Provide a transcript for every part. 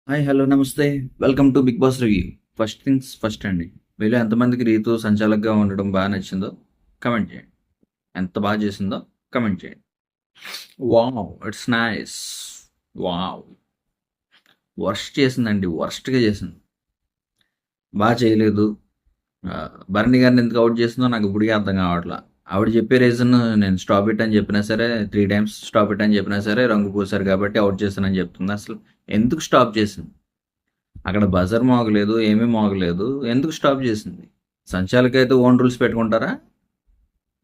Hi hello నమస్తే welcome to Bigg Boss review. First things first అండి, మీలో ఎంతమందికి రీతు సంచాలకుగా ఉండడం బాగా నచ్చిందో కమెంట్ చేయండి. ఎంత బాగా చేసిందో కమెంట్ చేయండి. Wow, it's nice. Wow, worst చేసిందండి, వర్స్ట్గా చేసింది. బాగా చేయలేదు. భరణి గారిని ఎందుకు అవుట్ చేసిందో నాకు ఇప్పటికీ అర్థం కావట్లా. ఆవిడ చెప్పే రీజన్, నేను స్టాప్ ఇట్ అని చెప్పినా సరే, 3 times స్టాప్ ఇట్ అని చెప్పినా సరే రంగు పూసారు కాబట్టి అవుట్ చేశానని చెప్తుంది. అసలు ఎందుకు స్టాప్ చేసింది? అక్కడ బజర్ మోగలేదు, ఏమీ మోగలేదు, ఎందుకు స్టాప్ చేసింది? సంచాలకి అయితే ఓన్ రూల్స్ పెట్టుకుంటారా?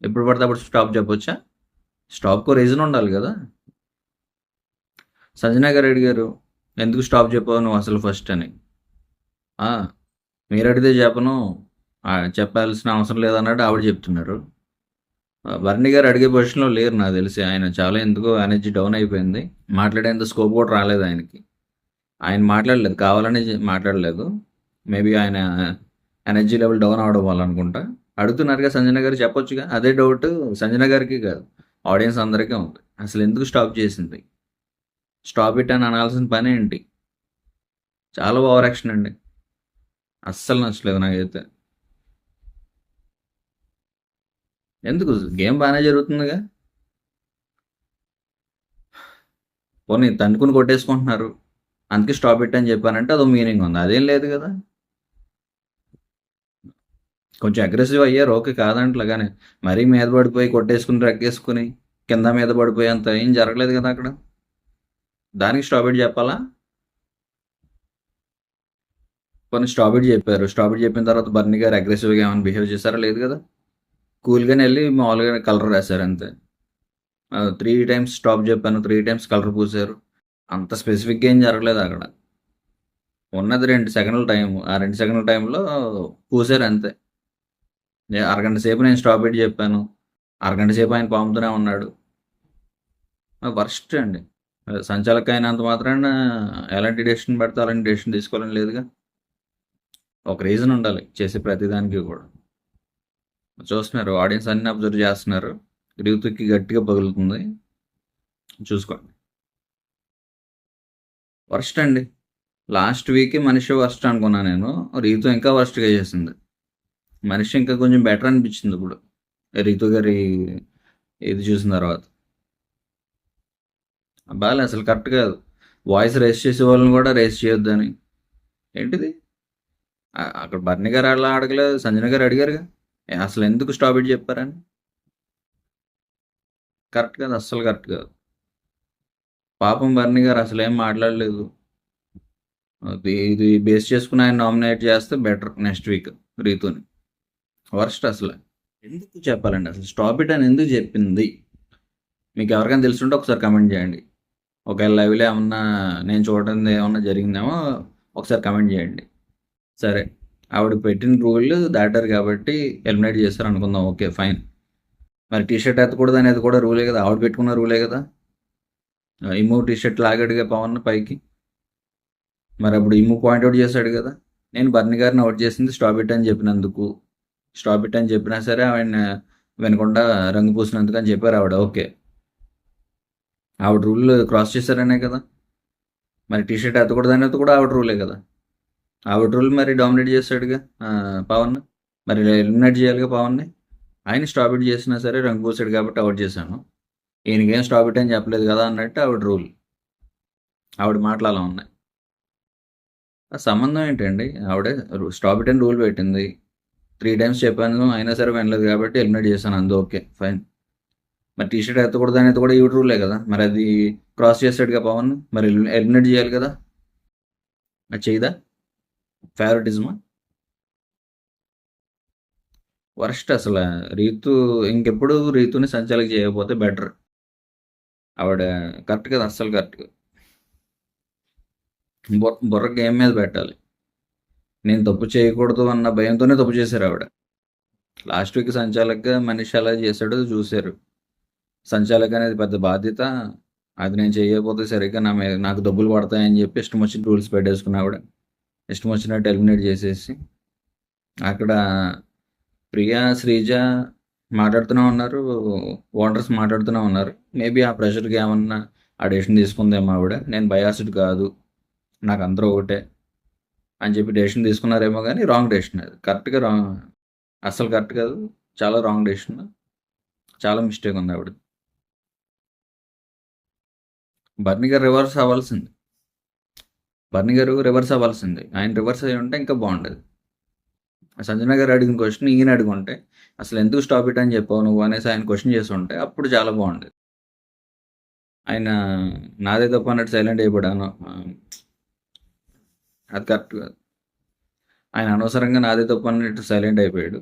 ఎప్పుడు పడితే అప్పుడు స్టాప్ చెప్పొచ్చా? స్టాప్కో రీజన్ ఉండాలి కదా. సంజనా గారు అడిగారు, ఎందుకు స్టాప్ చెప్పావు నువ్వు అసలు ఫస్ట్ అని. మీరు అడిగితే చెప్పను, చెప్పాల్సిన అవసరం లేదన్నట్టు ఆవిడ చెప్తున్నారు. భరణి గారు అడిగే పొజిషన్లో లేరు నాకు తెలిసి. ఆయన చాలా ఎందుకో ఎనర్జీ డౌన్ అయిపోయింది. మాట్లాడేంత స్కోప్ కూడా రాలేదు ఆయనకి. ఆయన మాట్లాడలేదు, కావాలని మాట్లాడలేదు. మేబీ ఆయన ఎనర్జీ లెవెల్ డౌన్ అవడం వల్ల అనుకుంటా. అడుగుతున్నారుగా సంజన గారు, చెప్పొచ్చుగా. అదే డౌట్ సంజన గారికి కాదు, ఆడియన్స్ అందరికీ ఉంది. అసలు ఎందుకు స్టాప్ చేసింది? స్టాప్ ఇట్ అని అనాల్సిన పని ఏంటి? చాలా ఓవర్ యాక్షన్ అండి, అస్సలు నచ్చలేదు నాకైతే. ఎందుకు? గేమ్ బాగానే జరుగుతుందిగా. పోనీ తన్నుకుని కొట్టేసుకుంటున్నారు, అందుకే స్టాప్ ఇట్ అని చెప్పానంటే అదో మీనింగ్ ఉంది. అదేం లేదు కదా. కొంచెం అగ్రెసివ్ అయ్యారు, ఓకే, కాదంటలే. కానీ మరీ మీద పడిపోయి కొట్టేసుకుని రక్కేసుకుని కింద మీద పడిపోయి అంత ఏం జరగలేదు కదా అక్కడ. దానికి స్టాప్ ఇట్ చెప్పాలా? కొన్ని స్టాప్ ఇట్ చెప్పారు. స్టాప్ ఇట్ చెప్పిన తర్వాత బర్నీ గారు అగ్రెసివ్గా ఏమైనా బిహేవ్ చేశారా? లేదు కదా. కూల్గానే వెళ్ళి మామూలుగా కలర్ రాశారు అంతే. 3 times స్టాప్ చెప్పాను, 3 times కలర్ పూసారు. అంత స్పెసిఫిక్గా ఏం జరగలేదు అక్కడ. ఉన్నది 2 సెకండ్ల టైం, ఆ 2 సెకండ్ల టైంలో పూసారు అంతే. అరగంట సేపు నేను స్టాప్ ఇట్ చెప్పాను, అరగంట సేపు ఆయన పాముతూనే ఉన్నాడు. వర్స్ట్ అండి. సంచాలక అయినంత మాత్రాన ఎలాంటి డెసిషన్ పడితే అలాంటి డెసిషన్ తీసుకోవాలని లేదుగా. ఒక రీజన్ ఉండాలి చేసే ప్రతిదానికి కూడా. చూస్తున్నారు, ఆడియన్స్ అన్ని అబ్జర్వ్ చేస్తున్నారు. రీతుకి గట్టిగా పగులుతుంది, చూసుకోండి. వర్స్ట్ అండి. లాస్ట్ వీక్ మనిషి వర్స్ట్ అనుకున్నా నేను. రీతు ఇంకా వర్స్ట్గా చేసింది. మనిషి ఇంకా కొంచెం బెటర్ అనిపించింది ఇప్పుడు రీతు గారి ఇది చూసిన తర్వాత. బాగా అసలు కరెక్ట్ కాదు. వాయిస్ రేస్ చేసే వాళ్ళని కూడా రేస్ చేయొద్దని. ఏంటిది? అక్కడ బర్ని గారు అలా అడగలేదు, సంజన గారు అడిగారుగా అసలు ఎందుకు స్టాప్ ఇట్ చెప్పారని. కరెక్ట్ కాదు, అస్సలు కరెక్ట్ కాదు. పాపం బర్ని గారు అసలు ఏం మాట్లాడలేదు. ఇది బేస్ చేసుకుని ఆయన నామినేట్ చేస్తే బెటర్ నెక్స్ట్ వీక్ రీతుని. వర్స్ట్ అసలు. ఎందుకు చెప్పాలండి అసలు స్టాప్ ఇట్ అని ఎందుకు చెప్పింది? మీకు ఎవరికైనా తెలుసుంటే ఒకసారి కమెంట్ చేయండి. ఒకవేళ లైవ్లో ఏమన్నా నేను చూడండి ఏమన్నా జరిగిందేమో ఒకసారి కమెంట్ చేయండి. సరే, ఆవిడ పెట్టిన రూల్ దాటారు కాబట్టి ఎలిమినేట్ చేస్తారు అనుకుందాం, ఓకే ఫైన్. మరి టీషర్ట్ ఎత్తకూడదు అనేది కూడా రూలే కదా, ఆవిడ పెట్టుకున్న రూలే కదా. ఇమ్ము టీషర్ట్ లాగాడుగా పవన్ పైకి, మరి అప్పుడు ఇమ్ము పాయింట్అవుట్ చేశాడు కదా. నేను బర్ని గారిని అవుట్ చేసింది స్టాప్ ఇట్ అని చెప్పినందుకు. స్టాప్ ఇట్ అని చెప్పినా సరే ఆయన వినకుండా రంగు పూసినందుకు అని చెప్పారు ఆవిడ, ఓకే. ఆవిడ రూల్ క్రాస్ చేశారనే కదా. మరి టీషర్ట్ ఎత్తకూడదు అనేది కూడా ఆవిడ రూలే కదా. ఆవిడ రూల్ మరి డామినేట్ చేశాడుగా పవన్. మరి ఎలిమినేట్ చేయాలిగా పవన్ని. ఆయన స్టాప్ ఇట్ చేసినా సరే రంగు పూసాడు కాబట్టి అవుట్ చేశాను. ఈయనకేం స్టాప్ ఇట్ అని చెప్పలేదు కదా అన్నట్టు ఆవిడ రూల్. ఆవిడ మాటలు అలా ఉన్నాయి. ఆ సంబంధం ఏంటండి? ఆవిడే స్టాప్ ఇట్ అని రూల్ పెట్టింది. 3 times చెప్పాను, అయినా సరే వినలేదు కాబట్టి ఎలిమినేట్ చేశాను, అందు ఓకే ఫైన్. మరి టీషర్ట్ ఎత్తకూడదు అనేది కూడా ఈవిడ రూలే కదా. మరి అది క్రాస్ చేసాడుగా పవన్, మరి ఎలిమినేట్ చేయాలి కదా. అది చేయదా? ఫేవరెటిజమా? వర్స్ట్ అసలు. రీతు ఇంకెప్పుడు రీతుని సంచాలక చేయకపోతే బెటర్. ఆవిడ కరెక్ట్ కదా, అస్సలు కరెక్ట్. బుర్ర గేమ్ మీద పెట్టాలి. నేను తప్పు చేయకూడదు అన్న భయంతోనే తప్పు చేశారు ఆవిడ. లాస్ట్ వీక్ సంచాలకగా మనిషి ఎలా చేశాడో చూశారు. సంచాలక అనేది పెద్ద బాధ్యత, అది నేను చేయకపోతే సరిగ్గా నాకు డబ్బులు పడతాయని చెప్పి ఇష్టం వచ్చిన రూల్స్ పెట్టేసుకున్న ఆవిడ. ఇష్టం వచ్చినట్టు ఎలిమినేట్ చేసేసి అక్కడ ప్రియా శ్రీజ మాట్లాడుతూనే ఉన్నారు, ఓనర్స్ మాట్లాడుతూనే ఉన్నారు. మేబీ ఆ ప్రెషర్కి ఏమన్నా ఆ డెసిషన్ తీసుకుందేమో ఆవిడ. నేను బయాసిడ్ కాదు, నాకు అందరూ ఒకటే అని చెప్పి డెసిషన్ తీసుకున్నారేమో కానీ రాంగ్ డెసిషన్ అది. కరెక్ట్‌గా అస్సలు కరెక్ట్ కాదు. చాలా రాంగ్ డెసిషన్. చాలా మిస్టేక్ ఉంది ఆవిడది. బర్నీ గారు రివర్స్ అవ్వాల్సింది. బర్నీ గారు రివర్స్ అవ్వాల్సింది. ఆయన రివర్స్ అయ్యి ఉంటే ఇంకా బాగుండేది. సంజన గారు అడిగిన క్వశ్చన్ ఈయన అడుగుంటే అసలు ఎందుకు స్టాప్ ఇట్ అని చెప్పావు నువ్వు అనేసి ఆయన క్వశ్చన్ చేసి ఉంటే అప్పుడు చాలా బాగుండేది. ఆయన నాదే తప్పు అన్నట్టు సైలెంట్ అయిపోయాను. అది కరెక్ట్ కాదు. ఆయన అనవసరంగా నాదే తప్పు అన్నట్టు సైలెంట్ అయిపోయాడు.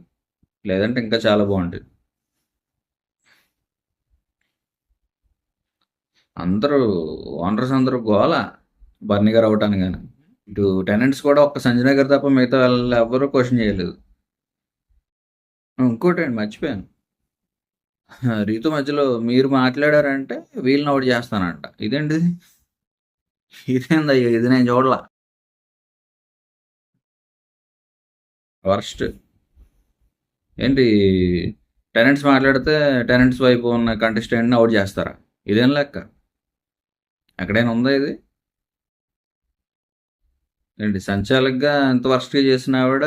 లేదంటే ఇంకా చాలా బాగుండేది. అందరూ ఓనర్స్ అందరూ గోల బర్నీ గారు అవటాను కానీ ఇటు టెనెంట్స్ కూడా ఒక్క సంజన గారు తప్ప మిగతా వాళ్ళు ఎవరూ క్వశ్చన్ చేయలేదు. ఇంకోటి అండి మర్చిపోయాను. రీతు మధ్యలో మీరు మాట్లాడారంటే వీళ్ళని ఒకటి చేస్తానంట. ఇదేంటిది? ఇదేందయ్యా ఇది నేను చూడలా. వర్స్ట్ ఏంటి టెనెంట్స్ మాట్లాడితే టెనెంట్స్ వైపు ఉన్న కంటెస్టెంట్ని అవుట్ చేస్తారా? ఇదేం లెక్క? ఎక్కడైనా ఉందా ఇది? ఏంటి సంచాలకుగా ఎంత వర్స్ట్గా చేసిన ఆవిడ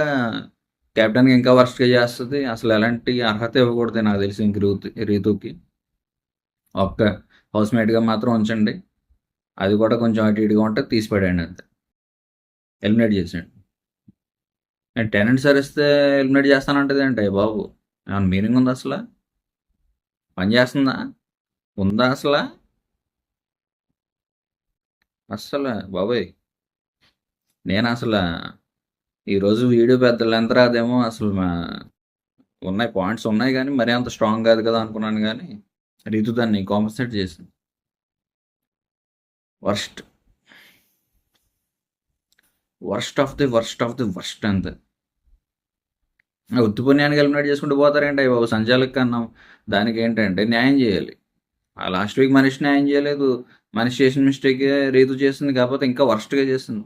కెప్టెన్గా ఇంకా వర్స్ట్గా చేస్తుంది. అసలు ఎలాంటి అర్హత ఇవ్వకూడదు నాకు తెలిసి ఇంక రీతుకి. ఒక్క హౌస్మేట్గా మాత్రం ఉంచండి. అది కూడా కొంచెం అటు ఇటుగా ఉంటే తీసిపడండి అంతే. ఎలిమినేట్ చేసేయండి. టెనెంట్స్ అరిస్తే ఎలిమినేట్ చేస్తానంటది అంటే బాబు ఏమన్నా మీనింగ్ ఉందా అసలు? పని చేస్తుందా? ఉందా అసలు? అస్సలు బాబోయ్ నేను అసలు ఈరోజు వీడియో పెద్ద లెంత్ రాదేమో అసలు ఉన్నాయి పాయింట్స్ ఉన్నాయి కానీ మరీ అంత స్ట్రాంగ్ కాదు కదా అనుకున్నాను కానీ రీతు దాన్ని కాంపన్సేట్ చేసింది. వర్స్ట్ ఆఫ్ ది వర్స్ట్ అంతే. ఉత్తి పుణ్యానికి ఎలిమినేట్ చేసుకుంటూ పోతారేంటి బాబు సంచాలక్ కన్నా. దానికి ఏంటంటే న్యాయం చేయాలి. ఆ లాస్ట్ వీక్ మనిషి న్యాయం చేయలేదు. మనిషి చేసిన మిస్టేక్ రీతు చేసింది కాకపోతే ఇంకా వర్స్ట్గా చేసింది.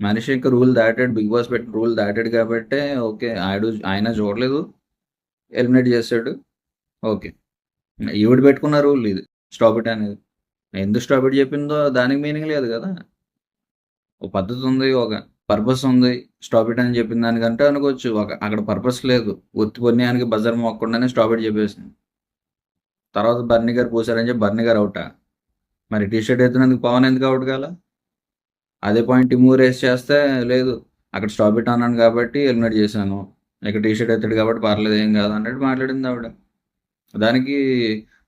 మనిషి ఇంకా రూల్ దాటాడు, బిగ్ బాస్ పెట్టిన రూల్ దాటాడు కాబట్టి ఓకే ఆయన చూడలేదు ఎలిమినేట్ చేశాడు ఓకే. ఈవిడ పెట్టుకున్న రూల్ ఇది స్టాప్ ఇట్ అనేది. ఎందుకు స్టాప్ ఇట్ చెప్పిందో దానికి మీనింగ్ లేదు కదా. ఒక పద్ధతి ఉంది, ఒక పర్పస్ ఉంది. స్టాప్ ఇట్ అని చెప్పిన దానికంటే అనుకోవచ్చు అక్కడ పర్పస్ లేదు. ఒత్తి పుణ్యానికి బజర్ మొక్కకుండానే స్టాప్ ఇట్ చెప్పేసింది. తర్వాత బర్నీ గారు పూసారని చెప్పి బర్నీ గారు అవుటా. మరి టీ షర్ట్ ఎత్తినందుకు పవన్ ఎందుకు అవుట్ కాల? అదే పాయింట్ టిమూ రేస్ చేస్తే లేదు అక్కడ స్టాప్ ఇట్ అన్నాను కాబట్టి ఎలిమినేట్ చేశాను, ఇక్కడ టీ షర్ట్ ఎత్తాడు కాబట్టి పర్లేదు ఏం కాదు అన్నట్టు మాట్లాడింది ఆవిడ. దానికి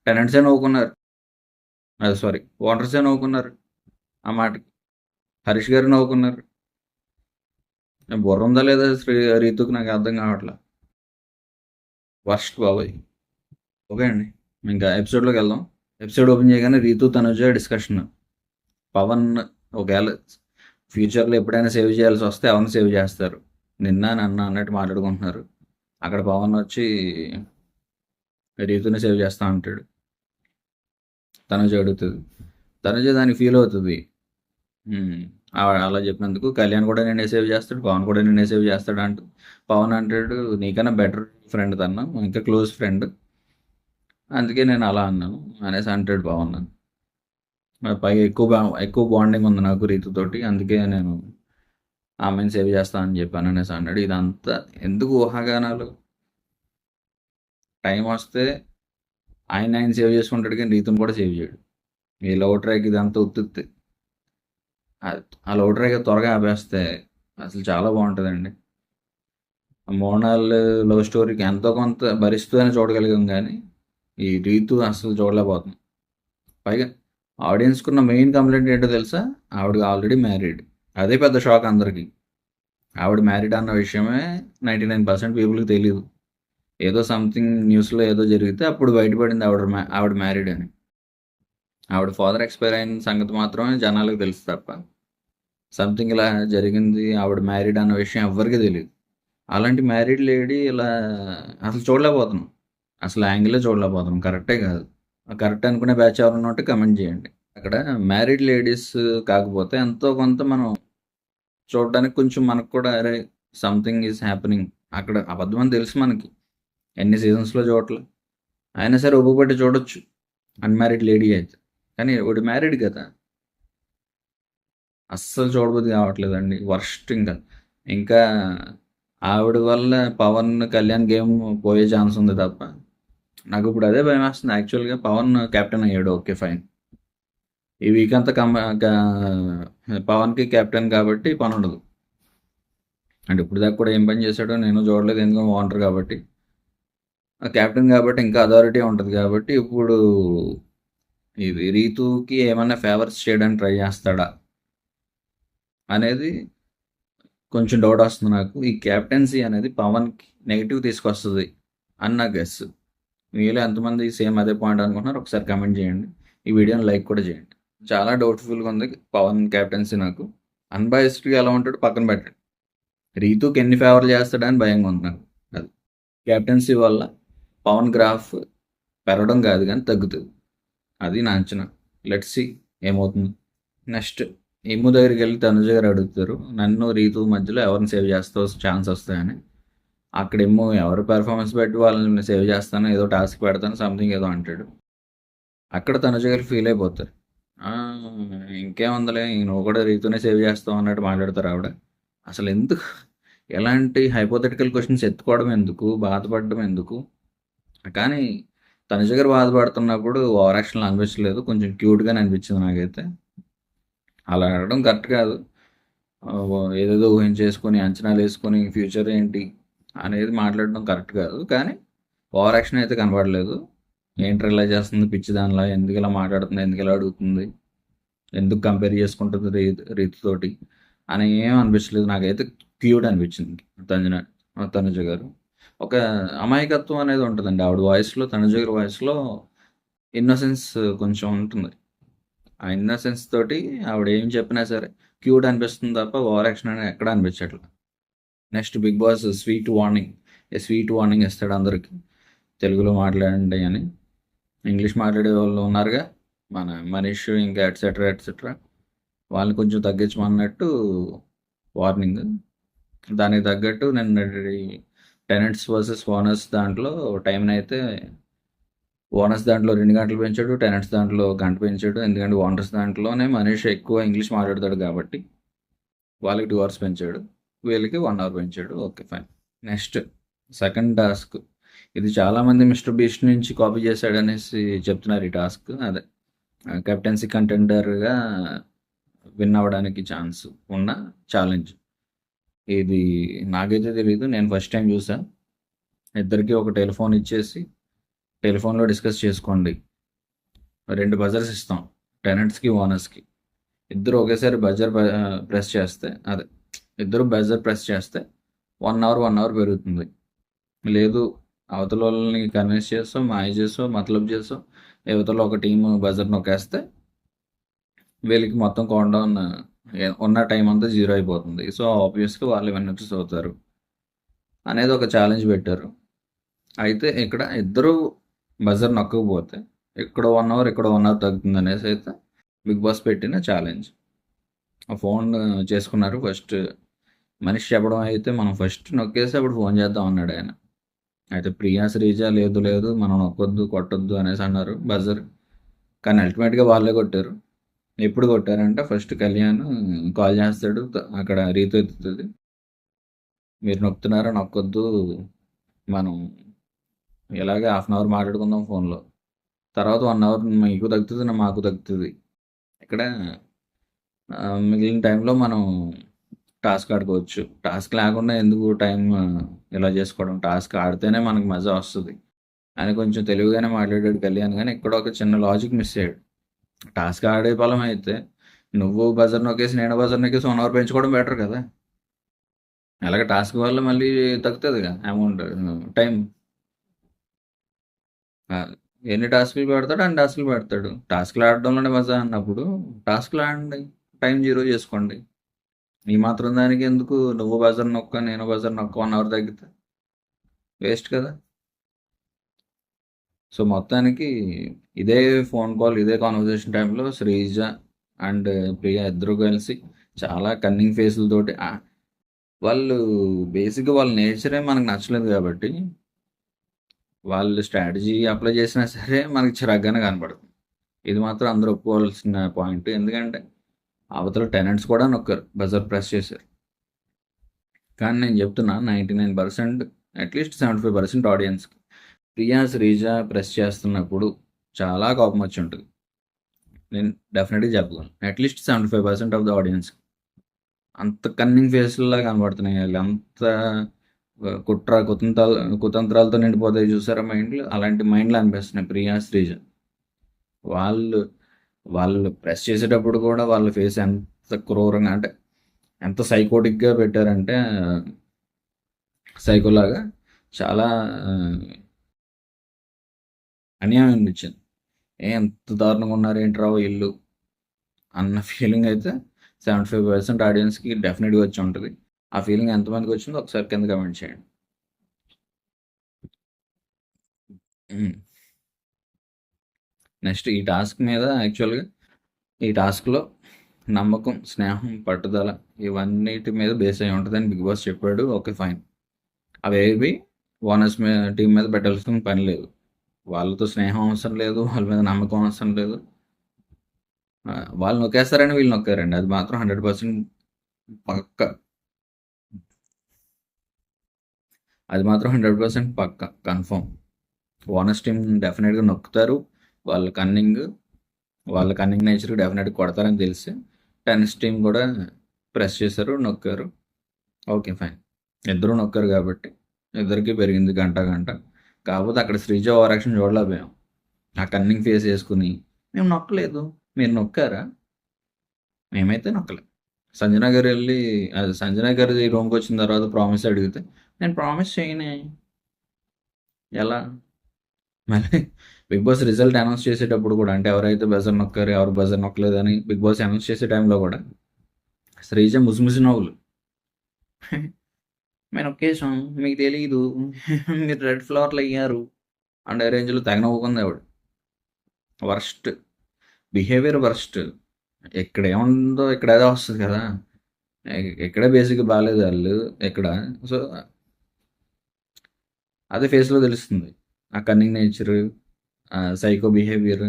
టెనెంట్సే నవ్వుకున్నారు. సారీ ఓనర్సే నవ్వుకున్నారు ఆ మాటకి. హరీష్ గారు నవ్వుకున్నారు. బుర్ర ఉందా లేదా రీతుకి నాకు అర్థం కావట్లా. వర్స్ట్ బాబాయ్. ఓకే అండి ఇంకా ఎపిసోడ్లోకి వెళ్దాం. ఎపిసోడ్ ఓపెన్ చేయగానే రీతు తనుజ డిస్కషన్. పవన్ ఒకవేళ ఫ్యూచర్లో ఎప్పుడైనా సేవ్ చేయాల్సి వస్తే ఎవరిని సేవ్ చేస్తారు, నిన్న నన్న అన్నట్టు మాట్లాడుకుంటున్నారు. అక్కడ పవన్ వచ్చి రీతుని సేవ్ చేస్తా అంటాడు. తనుజ అడుగుతుంది. తనుజ దానికి ఫీల్ అవుతుంది. అలా చెప్పినందుకు కళ్యాణ్ కూడా నేనే సేవ్ చేస్తాడు, పవన్ కూడా నేనే సేవ్ చేస్తాడు అంటూ పవన్ అంటాడు నీకన్నా బెటర్ ఫ్రెండ్ తన్నా, ఇంకా క్లోజ్ ఫ్రెండ్, అందుకే నేను అలా అన్నాను అనేసి అంటాడు పవన్. పైగా ఎక్కువ బాండింగ్ ఉంది నాకు రీతుతోటి, అందుకే నేను ఆమెను సేవ్ చేస్తానని చెప్పాను అనేసి అన్నాడు. ఇదంతా ఎందుకు ఊహాగానాలు? టైం వస్తే ఆయన సేవ్ చేసుకుంటాడు కానీ రీతుని కూడా సేవ్ చేయడు. ఈ లవ్ ట్రాక్ ఇదంతా ఉత్తుత్తి. ఆ లవ్ ట్రాక్ త్వరగా ఆపేస్తే అసలు చాలా బాగుంటుందండి. మోనాల్ లవ్ స్టోరీకి ఎంతో కొంత భరిస్తూనే చూడగలిగాం కానీ ఈ రీతు అసలు చూడలేకపోతున్నాం. పైగా ఆడియన్స్కున్న మెయిన్ కంప్లైంట్ ఏంటో తెలుసా? ఆవిడ ఆల్రెడీ మ్యారీడ్. అదే పెద్ద షాక్ అందరికీ. ఆవిడ మ్యారీడ్ అన్న విషయమే 99% పీపుల్కి తెలియదు. ఏదో సంథింగ్ న్యూస్లో ఏదో జరిగితే అప్పుడు బయటపడింది ఆవిడ మ్యారీడ్ అని. ఆవిడ ఫాదర్ ఎక్స్పైర్ అయిన సంగతి మాత్రమే జనాలకు తెలుసు తప్ప సంథింగ్ ఇలా జరిగింది ఆవిడ మ్యారీడ్ అన్న విషయం ఎవ్వరికీ తెలియదు. అలాంటి మ్యారీడ్ లేడీ ఇలా అసలు చూడలేకపోతున్నాం. అసలు యాంగిల్లో చూడలేకపోతున్నాం. కరెక్టే కాదు. కరెక్ట్ అనుకునే బ్యాచ్ ఎవరన్నా ఉంటే కమెంట్ చేయండి. అక్కడ మ్యారీడ్ లేడీస్ కాకపోతే ఎంతో కొంత మనం చూడడానికి కొంచెం మనకు కూడా అరే సంథింగ్ ఈజ్ హ్యాపెనింగ్, అక్కడ అబద్ధం అని తెలుసు మనకి, ఎన్ని సీజన్స్లో చూడట్లేదు అయినా సరే ఒప్పుపట్టి చూడొచ్చు అన్మ్యారీడ్ లేడీ అయితే. కానీ ఒకటి మ్యారీడ్ కదా, అస్సలు చూడబుద్ధి కావట్లేదండి. వర్స్ట్ ఇంకా. ఇంకా ఆవిడ వల్ల పవన్, కళ్యాణ్ గేమ్ పోయే ఛాన్స్ ఉంది తప్ప నాకు ఇప్పుడు అదే భయమేస్తుంది యాక్చువల్‌గా. పవన్ కెప్టెన్ అయ్యాడు. ఓకే. ఫైన్. ఈ వీక్ అంతా పవన్‌కి కెప్టెన్ కాబట్టి పనుండదు. అంటే ఇప్పటిదాకా కూడా ఏం పని చేశాడో నేను చూడలేదు. ఎందుకంటే ఓనర్ కాబట్టి. కెప్టెన్ కాబట్టి ఇంకా అథారిటీ ఉంటది కాబట్టి ఇప్పుడు ఇది రీతూకి ఏమన్నా ఫేవర్స్ చేయడానికి ట్రై చేస్తాడా అనేది కొంచెం డౌట్ వస్తుంది నాకు. ఈ కెప్టెన్సీ అనేది పవన్కి నెగిటివ్ తీసుకొస్తుంది అని నా గెస్. మీలో ఎంతమంది సేమ్ అదే పాయింట్ అనుకుంటున్నారు ఒకసారి కమెంట్ చేయండి. ఈ వీడియోని లైక్ కూడా చేయండి. చాలా డౌట్ఫుల్గా ఉంది పవన్ కెప్టెన్సీ నాకు. అన్బయాస్డ్గా ఎలా ఉంటాడు పక్కన పెట్టండి. రీతూకి ఎన్ని ఫేవర్లు చేస్తాడని భయంగా ఉంది నాకు. అది కెప్టెన్సీ వల్ల పవన్ గ్రాఫ్ పెరగడం కాదు కానీ తగ్గుతుంది. అది నా అంచనా. లెట్స్ సీ ఏమవుతుంది. నెక్స్ట్ ఇమ్ము దగ్గరికి వెళ్ళి తనుజ గారు అడుగుతారు, నన్ను రీతు మధ్యలో ఎవరిని సేవ్ చేస్తావు ఛాన్స్ వస్తాయని. అక్కడ ఇమ్ము ఎవరు పెర్ఫార్మెన్స్ బట్టి వాళ్ళని సేవ్ చేస్తాను, ఏదో టాస్క్ పెడతాను, సంథింగ్ ఏదో అంటాడు. అక్కడ తనుజ గారు ఫీల్ అయిపోతారు. ఇంకేముందలే నువ్వు కూడా రీతునే సేవ్ చేస్తావు అన్నట్టు మాట్లాడతారు ఆవిడ. అసలు ఎందుకు ఎలాంటి హైపోథెటికల్ క్వశ్చన్స్ ఎత్తుకోవడం ఎందుకు, బాధపడడం ఎందుకు? కానీ తనుజ గారు బాధపడుతున్నప్పుడు ఓవర్ యాక్షన్ అనిపించలేదు. కొంచెం క్యూట్గానే అనిపించింది నాకైతే. అలా అడగడం కరెక్ట్ కాదు. ఏదేదో ఊహించేసుకొని అంచనాలు వేసుకొని ఫ్యూచర్ ఏంటి అనేది మాట్లాడడం కరెక్ట్ కాదు. కానీ ఓవర్ యాక్షన్ అయితే కనబడలేదు. ఏంటి ఇలా చేస్తుంది పిచ్చి దానిలా, ఎందుకు ఇలా మాట్లాడుతుంది, ఎందుకు ఇలా అడుగుతుంది, ఎందుకు కంపేర్ చేసుకుంటుంది రీతితోటి అని ఏం అనిపించలేదు. నాకైతే క్యూట్ అనిపించింది తనుజ గారు. ఒక అమాయకత్వం అనేది ఉంటుందండి ఆవిడ వాయిస్లో. తనుజ గారి వాయిస్లో ఇన్నోసెన్స్ కొంచెం ఉంటుంది. ఆ ఇన్నోసెన్స్ తోటి ఆవిడ ఏం చెప్పినా సరే క్యూట్ అనిపిస్తుంది తప్ప ఓవర్ యాక్షన్ అనేది ఎక్కడ అనిపించట్లేదు. Next Bigg Boss sweet warning ఇస్తాడు అందరికి, తెలుగులో మాట్లాడండి అని. ఇంగ్లీష్ మాట్లాడే వాళ్ళు ఉన్నారుగా, మన మనీష్ ఇంకా ఎట్సెట్రా వాళ్ళని కొంచెం తగ్గించమన్నట్టు వార్నింగ్. దానికి తగ్గట్టు నేను టెనెంట్స్ వర్సెస్ ఓనర్స్ దాంట్లో టైంని అయితే ఓనర్స్ దాంట్లో 2 గంటలు పెంచాడు, టెనెంట్స్ దాంట్లో గంట పెంచాడు. ఎందుకంటే ఓనర్స్ దాంట్లోనే మనీష్ ఎక్కువ ఇంగ్లీష్ మాట్లాడతాడు కాబట్టి వాళ్ళకి 2 అవర్స్ పెంచాడు, వీళ్ళకి 1 అవర్ పెంచాడు. Okay fine. Next second task. ఇది చాలామంది మిస్టర్ బీస్ట్ నుంచి కాపీ చేశాడు అనేసి చెప్తున్నారు ఈ టాస్క్. అదే కెప్టెన్సీ కంటెండర్గా విన్ అవ్వడానికి ఛాన్స్ ఉన్న ఛాలెంజ్. ఇది నాకైతే తెలీదు, నేను ఫస్ట్ టైం చూసా. ఇద్దరికి ఒక టెలిఫోన్ ఇచ్చేసి టెలిఫోన్లో డిస్కస్ చేసుకోండి. 2 బజర్స్ ఇస్తాం టెనెంట్స్కి, ఓనర్స్కి. ఇద్దరు ఒకేసారి బజర్ ప్రెస్ చేస్తే, అదే ఇద్దరు బజర్ ప్రెస్ చేస్తే 1 అవర్ పెరుగుతుంది. లేదు అవతల వాళ్ళని కన్విన్స్ చేస్తాం, మాయ చేస్తాం, మతలబ్ చేస్తాం, యువతల ఒక టీం బజర్ నొక్కేస్తే వీళ్ళకి మొత్తం కౌంట్ డౌన్ ఉన్న టైం అంతా 0 అయిపోతుంది. సో ఆబ్వియస్గా వాళ్ళు వెనక్కి అవుతారు అనేది ఒక ఛాలెంజ్ పెట్టారు. అయితే ఇక్కడ ఇద్దరు బజర్ నొక్కకపోతే ఇక్కడ 1 అవర్ ఇక్కడ 1 అవర్ తగ్గుతుంది అనేసి అయితే బిగ్ బాస్ పెట్టిన ఛాలెంజ్. ఆ ఫోన్ చేసుకున్నారు. ఫస్ట్ మనిషి చెప్పడం అయితే మనం ఫస్ట్ నొక్కేసి అప్పుడు ఫోన్ చేద్దాం అన్నాడు ఆయన. అయితే ప్రియా, శ్రీజ లేదు మనం నొక్కొద్దు, కొట్టొద్దు అనేసి అన్నారు బజర్. కానీ అల్టిమేట్గా వాళ్ళే కొట్టారు. ఎప్పుడు కొట్టారంటే ఫస్ట్ కళ్యాణ్ కాల్ చేస్తాడు, అక్కడ రీతు ఎత్తుతుంది, మీరు నొక్కుతున్నారా, నొక్కొద్దు, మనం ఇలాగే 1/2 అవర్ మాట్లాడుకుందాం ఫోన్లో, తర్వాత 1 అవర్ మీకు తగ్గుతుంది, మాకు తగ్గుతుంది. ఇక్కడ మిగిలిన టైంలో మనం టాస్క్ ఆడుకోవచ్చు. టాస్క్ లేకుండా ఎందుకు టైం ఇలా చేసుకోవడం, టాస్క్ ఆడితేనే మనకు మజా వస్తుంది అని కొంచెం తెలివిగానే మాట్లాడాడు కళ్యాణ్. కానీ ఇక్కడ ఒక చిన్న లాజిక్ మిస్ అయ్యాడు. టాస్క్ ఆడే ఫలం అయితే నువ్వు బజర్ నొక్కేసి నేను బజర్ నొక్కేసి 1 అవర్ పెంచుకోవడం బెటర్ కదా. అలాగే టాస్క్ వల్ల మళ్ళీ తగ్గుతుందిగా అమౌంట్, టైం. ఎన్ని టాస్కులు పెడతాడు అన్ని టాస్కులు పెడతాడు. టాస్క్లు ఆడడంలోనే మజా అన్నప్పుడు టాస్క్లు ఆడండి, టైం 0 చేసుకోండి. ఈ మాత్రం దానికి ఎందుకు నువ్వు బజర్ నొక్క నేను బజర్ నొక్క 1 అవర్ తగ్గితే వేస్ట్ కదా. సో మొత్తానికి ఇదే ఫోన్ కాల్, ఇదే కాన్వర్జేషన్ టైంలో శ్రీజ అండ్ ప్రియా ఇద్దరు కలిసి చాలా కన్నింగ్ ఫేసులతోటి వాళ్ళు బేసిక్గా వాళ్ళ నేచరే మనకు నచ్చలేదు కాబట్టి వాళ్ళు స్ట్రాటజీ అప్లై చేసినా సరే మనకి చిరాగ్గానే కనపడుతుంది. ఇది మాత్రం అందరూ ఒప్పుకోవాల్సిన పాయింట్. ఎందుకంటే అవతల టెనెంట్స్ కూడా నొక్కారు, బజర్ ప్రెస్ చేశారు. కానీ నేను చెప్తున్నా 99%, అట్లీస్ట్ 75% ఆడియన్స్కి ప్రియా శ్రీజ ప్రెస్ చేస్తున్నప్పుడు చాలా కోపం వచ్చి ఉంటుంది. నేను డెఫినెట్గా చెప్పగలను. అట్లీస్ట్ 75% ఆఫ్ ద ఆడియన్స్ అంత కన్నింగ్ ఫేస్లా కనబడుతున్నాయి వాళ్ళు. అంత కుట్ర కుతంత్రాలతో నిండిపోతాయి చూసారా మైండ్లు, అలాంటి మైండ్లు అనిపిస్తున్నాయి ప్రియా శ్రీజ. వాళ్ళు వాళ్ళు ప్రెస్ చేసేటప్పుడు కూడా వాళ్ళ ఫేస్ ఎంత క్రూరంగా, అంటే ఎంత సైకోటిక్గా పెట్టారంటే సైకోలాగా, చాలా అన్యాయం అనిపించింది. ఎంత దారుణంగా ఉన్నారు ఏంట్రా ఇల్లు అన్న ఫీలింగ్ అయితే 75% ఆడియన్స్కి డెఫినెట్గా వచ్చి ఉంటుంది. ఆ ఫీలింగ్ ఎంతమందికి వచ్చిందో ఒకసారి కింద కమెంట్ చేయండి. నెక్స్ట్ ఈ టాస్క్ మీద యాక్చువల్గా ఈ టాస్క్లో నమ్మకం, స్నేహం, పట్టుదల ఇవన్నిటి మీద బేస్ అయి ఉంటుందని బిగ్ బాస్ చెప్పాడు. Okay fine. అవేవి ఓనర్స్ టీం మీద పెట్టాల్సిన పని లేదు. వాళ్ళతో స్నేహం అవసరం లేదు, వాళ్ళ మీద నమ్మకం అవసరం లేదు. వాళ్ళు నొక్కేస్తారని వీళ్ళు నొక్కారండి, అది మాత్రం 100% పక్క. అది మాత్రం 100% పక్క కన్ఫర్మ్. ఓనర్స్ టీం డెఫినెట్గా నొక్కుతారు. వాళ్ళ కన్నింగ్ నేచర్కి డెఫినెట్గా కొడతారని తెలిసి టెన్నిస్ టీం కూడా ప్రెస్ చేశారు, నొక్కారు. Okay fine. ఇద్దరు నొక్కారు కాబట్టి ఇద్దరికి పెరిగింది గంట. కాకపోతే అక్కడ శ్రీజ ఓవర్ యాక్షన్ చూడలేకపోయాం. ఆ కన్నింగ్ ఫేస్ వేసుకుని మేము నొక్కలేదు, మీరు నొక్కారా? మేమైతే నొక్కలేదు. సంజన గారు వెళ్ళి సంజన గారి రూమ్కి వచ్చిన తర్వాత ప్రామిస్ అడిగితే నేను ప్రామిస్ చేయనే, ఎలా? మళ్ళీ బిగ్ బాస్ రిజల్ట్ అనౌన్స్ చేసేటప్పుడు కూడా, అంటే ఎవరైతే బజర్ నొక్కారు ఎవరు బజర్ నొక్కలేదని బిగ్ బాస్ అనౌన్స్ చేసే టైంలో కూడా శ్రీజ ముసిముసి నవ్వులు. మేము నొక్కేసాం, మీకు తెలియదు, మీరు రెడ్ ఫ్లవర్లు అయ్యారు అండ్ రేంజ్లో తెగ నవ్వుకుంది ఆవిడ. Worst behaviour, worst. ఇక్కడ ఏముందో ఇక్కడ ఏదో వస్తుంది కదా, ఎక్కడే బేసిక్గా బాగాలేదు వాళ్ళు ఎక్కడ. సో అదే ఫేస్లో తెలుస్తుంది ఆ కన్నింగ్ నేచర్, సైకో బిహేవియర్.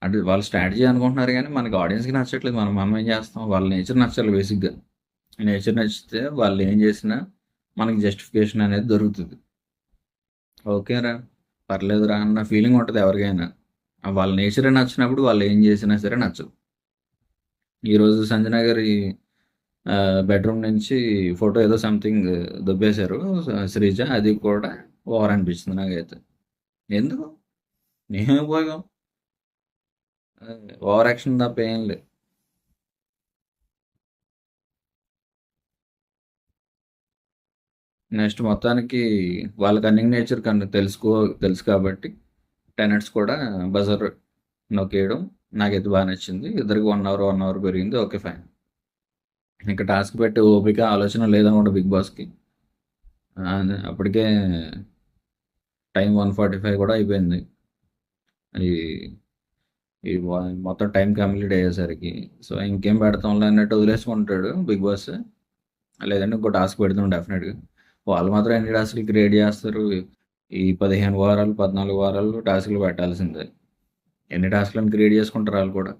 అంటే వాళ్ళ స్ట్రాటజీ అనుకుంటున్నారు కానీ మనకి ఆడియన్స్కి నచ్చట్లేదు. మనం ఏం చేస్తాం, వాళ్ళ నేచర్ నచ్చాలి బేసిక్గా. నేచర్ నచ్చితే వాళ్ళు ఏం చేసినా మనకి జస్టిఫికేషన్ అనేది దొరుకుతుంది. ఓకేరా, పర్లేదురా అన్న ఫీలింగ్ ఉంటుంది ఎవరికైనా. వాళ్ళ నేచరే నచ్చినప్పుడు వాళ్ళు ఏం చేసినా సరే నచ్చదు. ఈరోజు సంజన గారి బెడ్రూమ్ నుంచి ఫోటో ఏదో సంథింగ్ దుబ్బేశారు శ్రీజ, అది కూడా ఓవర్ అనిపిస్తుంది నాకైతే. ఎందుకు, నేనే ఉపయోగం, ఓవర్ యాక్షన్ తప్ప ఏం లేదు. నెక్స్ట్ మొత్తానికి వాళ్ళ కన్నింగ్ నేచర్ తెలుసు కాబట్టి టెనెంట్స్ కూడా బజర్ నొక్కేయడం నాకైతే బాగా నచ్చింది. ఇద్దరికి 1 అవర్ పెరిగింది. Okay fine. ఇంకా టాస్క్ పెట్టి ఓపిక ఆలోచన లేదనుకుంటా బిగ్ బాస్కి. అప్పటికే టైం 1:45 కూడా అయిపోయింది. ఈ ఈ మొత్తం టైం కంప్లీట్ అయ్యేసరికి. సో ఇంకేం పెడతాంలే అన్నట్టు వదిలేసుకుంటాడు బిగ్ బాస్. లేదంటే ఇంకో టాస్క్ పెడతాం డెఫినెట్గా. వాళ్ళు మాత్రం ఎన్ని టాస్క్లు క్రియేట్ చేస్తారు, ఈ 15 వారాలు 14 వారాలు టాస్క్లు పెట్టాల్సిందే. ఎన్ని టాస్క్లను క్రియేట్ చేసుకుంటారు వాళ్ళు కూడా.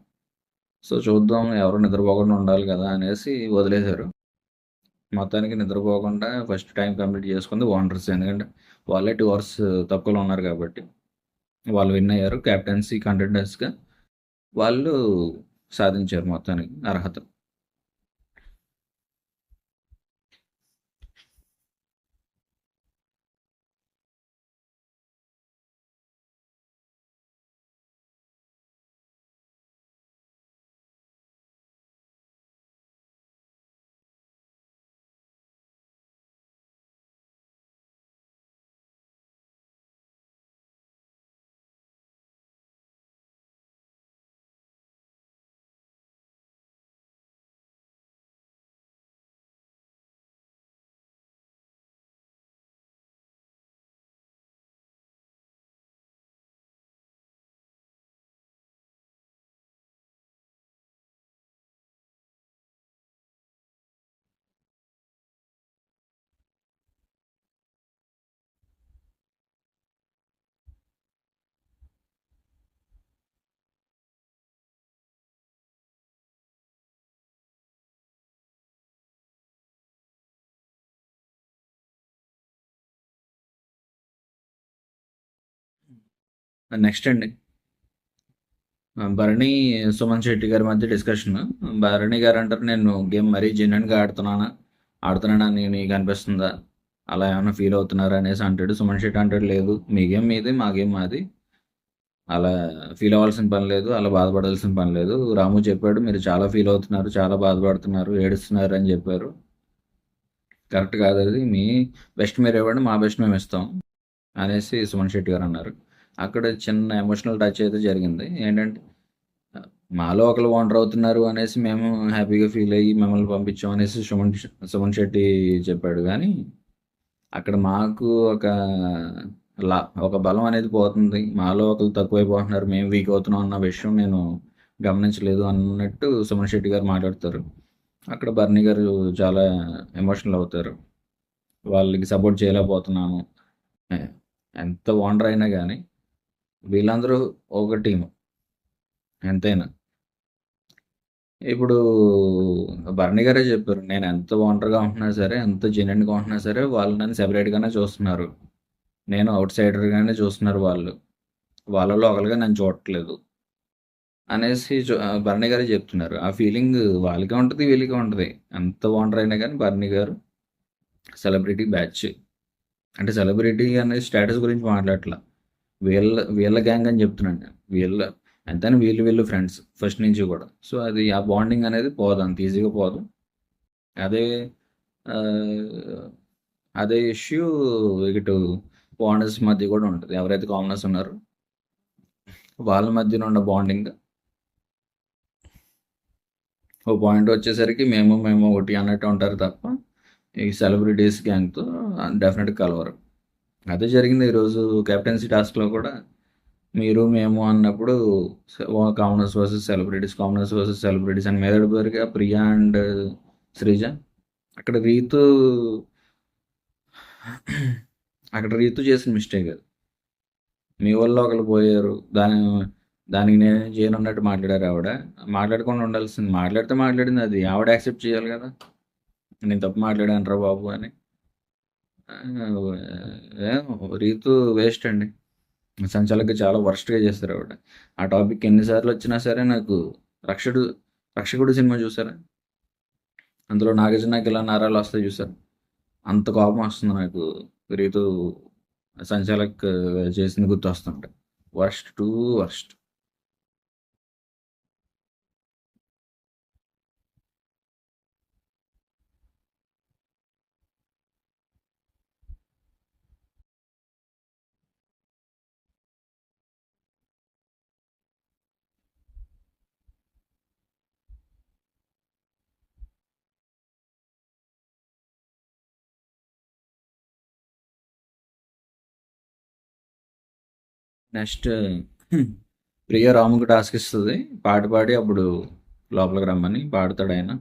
సో చూద్దాం, ఎవరు నిద్రపోకుండా ఉండాలి కదా అనేసి వదిలేశారు. మొత్తానికి నిద్రపోకుండా ఫస్ట్ టైం కంప్లీట్ చేసుకుంది ఓనర్స్. ఎందుకంటే వాళ్ళే 2 అవర్స్ తక్కువలో ఉన్నారు కాబట్టి వాళ్ళు విన్ అయ్యారు. క్యాప్టెన్సీ కంటెండర్స్గా వాళ్ళు సాధించారు మొత్తానికి అర్హత. నెక్స్ట్ అండి, భరణి, సుమన్ శెట్టి గారి మధ్య డిస్కషన్. భరణి గారు అంటారు, నేను గేమ్ మరీ జెన్యున్గా ఆడుతున్నానా అని నీకు అనిపిస్తుందా, అలా ఏమైనా ఫీల్ అవుతున్నారా అనేసి అంటాడు. సుమన్ శెట్టి అంటాడు, లేదు మీ గేమ్ మీది, మా గేమ్ మాది, అలా ఫీల్ అవ్వాల్సిన పని లేదు, అలా బాధపడాల్సిన పని లేదు. రాము చెప్పాడు, మీరు చాలా ఫీల్ అవుతున్నారు, చాలా బాధపడుతున్నారు, ఏడుస్తున్నారు అని చెప్పారు. కరెక్ట్ కాదు అది, మీ బెస్ట్ మీరు ఇవ్వండి, మా బెస్ట్ మేము ఇస్తాం అనేసి సుమన్ శెట్టి గారు అన్నారు. అక్కడ చిన్న ఎమోషనల్ టచ్ అయితే జరిగింది. ఏంటంటే, మాలో ఒకరు వాండర్ అవుతున్నారు అనేసి మేము హ్యాపీగా ఫీల్ అయ్యి మిమ్మల్ని పంపించాం అనేసి సుమన్ శెట్టి చెప్పాడు. కానీ అక్కడ మాకు ఒక బలం అనేది పోతుంది, మాలో ఒకరు తక్కువైపోతున్నారు, మేము వీక్ అవుతున్నాం అన్న విషయం నేను గమనించలేదు అన్నట్టు సుమన్ శెట్టి గారు మాట్లాడతారు. అక్కడ బర్నీ గారు చాలా ఎమోషనల్ అవుతారు, వాళ్ళకి సపోర్ట్ చేయలేకపోతున్నాను. ఎంత ఓనర్ అయినా కానీ వీళ్ళందరూ ఒక టీము ఎంతైనా. ఇప్పుడు భరణి గారే చెప్పారు, నేను ఎంత ఓనర్గా ఉంటున్నా సరే, ఎంత జెన్యున్గా ఉంటున్నా సరే, వాళ్ళు నన్ను సెపరేట్గానే చూస్తున్నారు, నేను అవుట్ సైడర్గానే చూస్తున్నారు, వాళ్ళలో ఒకరిగా నన్ను చూడట్లేదు అనేసి భరణి గారే చెప్తున్నారు. ఆ ఫీలింగ్ వాళ్ళకే ఉంటుంది, వీళ్ళకే ఉంటుంది. ఎంత ఓనర్ అయినా కానీ భరణి గారు సెలబ్రిటీ బ్యాచ్, అంటే సెలబ్రిటీ అనే స్టేటస్ గురించి మాట్లాడట్లా, వీళ్ళ వీళ్ళ గ్యాంగ్ అని చెప్తున్నాను నేను. ఎంతైనా వీళ్ళు ఫ్రెండ్స్ ఫస్ట్ నుంచి కూడా. సో అది ఆ బాండింగ్ అనేది పోదు, అంత ఈజీగా పోదు. అదే ఆ, అదే ఇష్యూ ఇటు ఓనర్స్ మధ్య కూడా ఉంటుంది. ఎవరైతే కామనర్స్ ఉన్నారో వాళ్ళ మధ్యన ఉన్న బాండింగ్ ఓ పాయింట్ వచ్చేసరికి మేము ఒకటి అన్నట్టు ఉంటారు తప్ప ఈ సెలబ్రిటీస్ గ్యాంగ్తో డెఫినెట్గా కలవరు. అదే జరిగింది ఈరోజు కెప్టెన్సీ టాస్క్లో కూడా. మీరు మేము అన్నప్పుడు కామనర్స్ వర్సెస్ సెలబ్రిటీస్ అని మీద పడిపోయారుగా ప్రియా అండ్ శ్రీజ. అక్కడ రీతు అక్కడ రీతు చేసిన మిస్టేక్ అది. మీ వల్ల ఒకరు పోయారు, దానికి నేనేం చేయను అన్నట్టు మాట్లాడారు ఆవిడ. మాట్లాడకుండా ఉండాల్సింది, మాట్లాడింది, అది ఆవిడ యాక్సెప్ట్ చేయాలి కదా, నేను తప్పు మాట్లాడాను రా బాబు అని. రీతు వేస్ట్ అండి, సంచాలకుగా చాలా వర్స్ట్గా చేస్తారు ఆవిడ. ఆ టాపిక్ ఎన్నిసార్లు వచ్చినా సరే నాకు రక్షకుడు సినిమా చూసారా, అందులో నాగార్జునకి ఇలా నరాలు వస్తాయి చూసారు, అంత కోపం వస్తుంది నాకు రీతు సంచాలక్ చేసింది గుర్తు వస్తుంటే. Worst to worst. నెక్స్ట్ ప్రియ రాముకు టాస్క్ ఇస్తుంది, పాట పాడి అప్పుడు లోపలికి రమ్మని పాడతాడు ఆయన.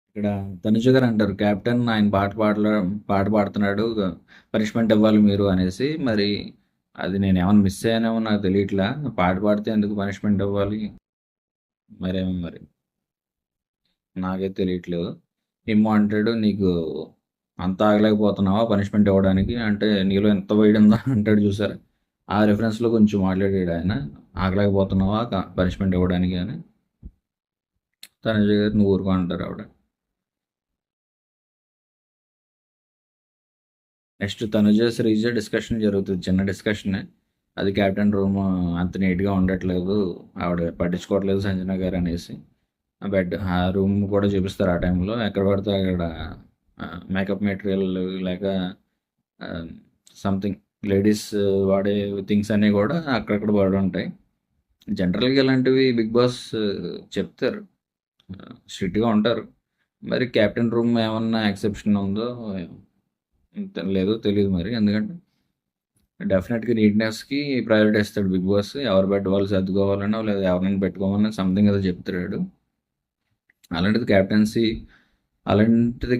ఇక్కడ తనుజ గారు అంటారు, కెప్టెన్ ఆయన పాట పాడుతున్నాడు, పనిష్మెంట్ ఇవ్వాలి మీరు అనేసి. మరి అది నేను ఏమైనా మిస్ అయ్యానేమో నాకు తెలియట్లా, పాట పాడితే ఎందుకు పనిష్మెంట్ ఇవ్వాలి మరి నాకైతే తెలియట్లేదు. ఏమో అంటాడు, నీకు అంత ఆగలేకపోతున్నావా పనిష్మెంట్ ఇవ్వడానికి అంటే, నీలో ఎంత వేయడిందా అంటాడు చూసారా. ఆ రెఫరెన్స్లో కొంచెం మాట్లాడాడు ఆయన, ఆగలేకపోతున్నావా పనిష్మెంట్ ఇవ్వడానికి అని. తనుజ గారు నువ్వు ఊరుకో అంటారు ఆవిడ. నెక్స్ట్ తనుజ శ్రీజ డిస్కషన్ జరుగుతుంది, చిన్న డిస్కషనే. అది క్యాప్టెన్ రూమ్ అంత నీట్గా ఉండట్లేదు, ఆవిడ పట్టించుకోవట్లేదు సంజన గారు అనేసి. ఆ రూమ్ కూడా చూపిస్తారు. ఆ టైంలో ఎక్కడ పడితే అక్కడ మేకప్ మెటీరియల్ లేక సంథింగ్ లేడీస్ వాడే థింగ్స్ అన్నీ కూడా అక్కడక్కడ పడి ఉంటాయి. జనరల్గా ఇలాంటివి బిగ్ బాస్ చెప్తారు, స్ట్రిక్ట్గా ఉంటారు. మరి క్యాప్టెన్ రూమ్ ఏమన్నా ఎక్సెప్షన్ ఉందో లేదో తెలియదు మరి. ఎందుకంటే డెఫినెట్గా నీట్నెస్కి ప్రయారిటీ ఇస్తాడు బిగ్ బాస్. ఎవరు బెడ్ వాళ్ళు సర్దుకోవాలనో లేదా ఎవరినైనా పెట్టుకోవాలన్నా సంథింగ్ ఏదో చెప్తాడు. అలాంటిది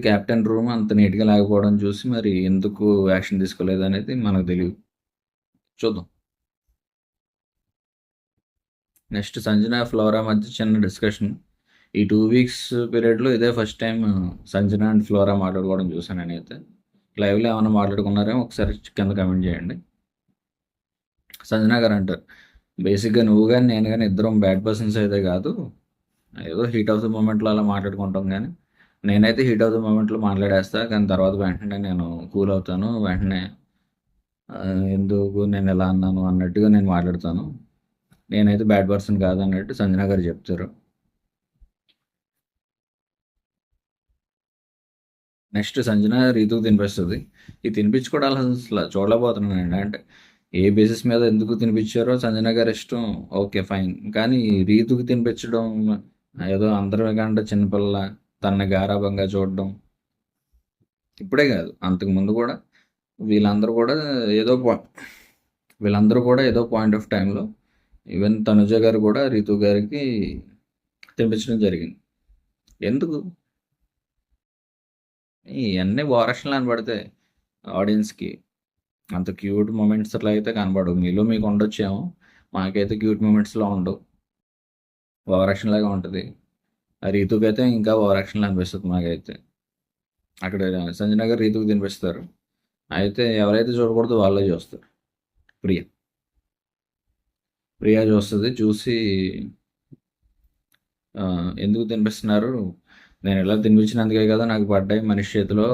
క్యాప్టెన్ రూమ్ అంత నీట్గా లేకపోవడం చూసి మరి ఎందుకు యాక్షన్ తీసుకోలేదు అనేది మనకు తెలియదు. చూద్దాం. నెక్స్ట్ సంజన ఫ్లోరా మధ్య చిన్న డిస్కషన్. ఈ 2 వీక్స్ పీరియడ్‌లో ఇదే first time Sanjana and flora మాట్లాడుకోవడం చూసాను నేనైతే. లైవ్‌లో ఏమన్నా మాట్లాడుకున్నారేమో ఒకసారి కింద కామెంట్ చేయండి. సంజన గారు అంటారు, బేసిక్‌గా నువ్వు గాని, నేను గాని ఇద్దరం బ్యాడ్ పర్సన్స్ అయితే కాదు. ఏదో హీట్ ఆఫ్ ద మూమెంట్‌లో అలా మాట్లాడుకుంటాం గానీ, నేనైతే హీట్ ఆఫ్ ద మూమెంట్‌లో మాట్లాడేస్తా. కానీ తర్వాత వెంటనే నేను కూల్ అవుతాను. వెంటనే ఎందుకు నేను ఇలా అన్నాను అన్నట్టుగా నేను మాట్లాడతాను. నేనైతే బ్యాడ్ పర్సన్ కాదన్నట్టు సంజన గారు చెప్తారు. నెక్స్ట్ సంజన రీతుకు తినిపిస్తుంది. ఈ తినిపించుకోవడాలు అసలు చూడలేకపోతున్నానండి. అంటే ఏ బేసిస్ మీద ఎందుకు తినిపించారో సంజన గారి ఇష్టం, ఓకే ఫైన్. కానీ రీతుకి తినిపించడం ఏదో అందరికంటే చిన్నపిల్ల తనని గారాబంగా చూడడం, ఇప్పుడే కాదు అంతకుముందు కూడా వీళ్ళందరూ కూడా ఏదో వీళ్ళందరూ కూడా ఏదో పాయింట్ ఆఫ్ టైంలో ఈవెన్ తనుజ గారు కూడా రీతు గారికి తినిపించడం జరిగింది. ఎందుకు ఇవన్నీ ఓవరాక్షన్ కనబడతాయి ఆడియన్స్కి. అంత క్యూట్ మూమెంట్స్ అట్లా అయితే కనబడవు. మీలో మీకు ఉండొచ్చేమో, మాకైతే క్యూట్ మూమెంట్స్లో ఉండవు. ఓవరాక్షన్ లాగా ఉంటుంది. ఆ రీతుకి అయితే ఇంకా ఓవరాక్షన్ అనిపిస్తుంది మాకైతే. అక్కడ సంజన గారు రీతుకు తినిపిస్తారు. అయితే ఎవరైతే చూడకూడదో వాళ్ళే చూస్తారు. ప్రియ ప్రియ చూస్తుంది. చూసి ఎందుకు తినిపిస్తున్నారు, నేను ఇలా తినిపించినందుకే కదా నాకు పడ్డాయి మనిషి చేతిలో,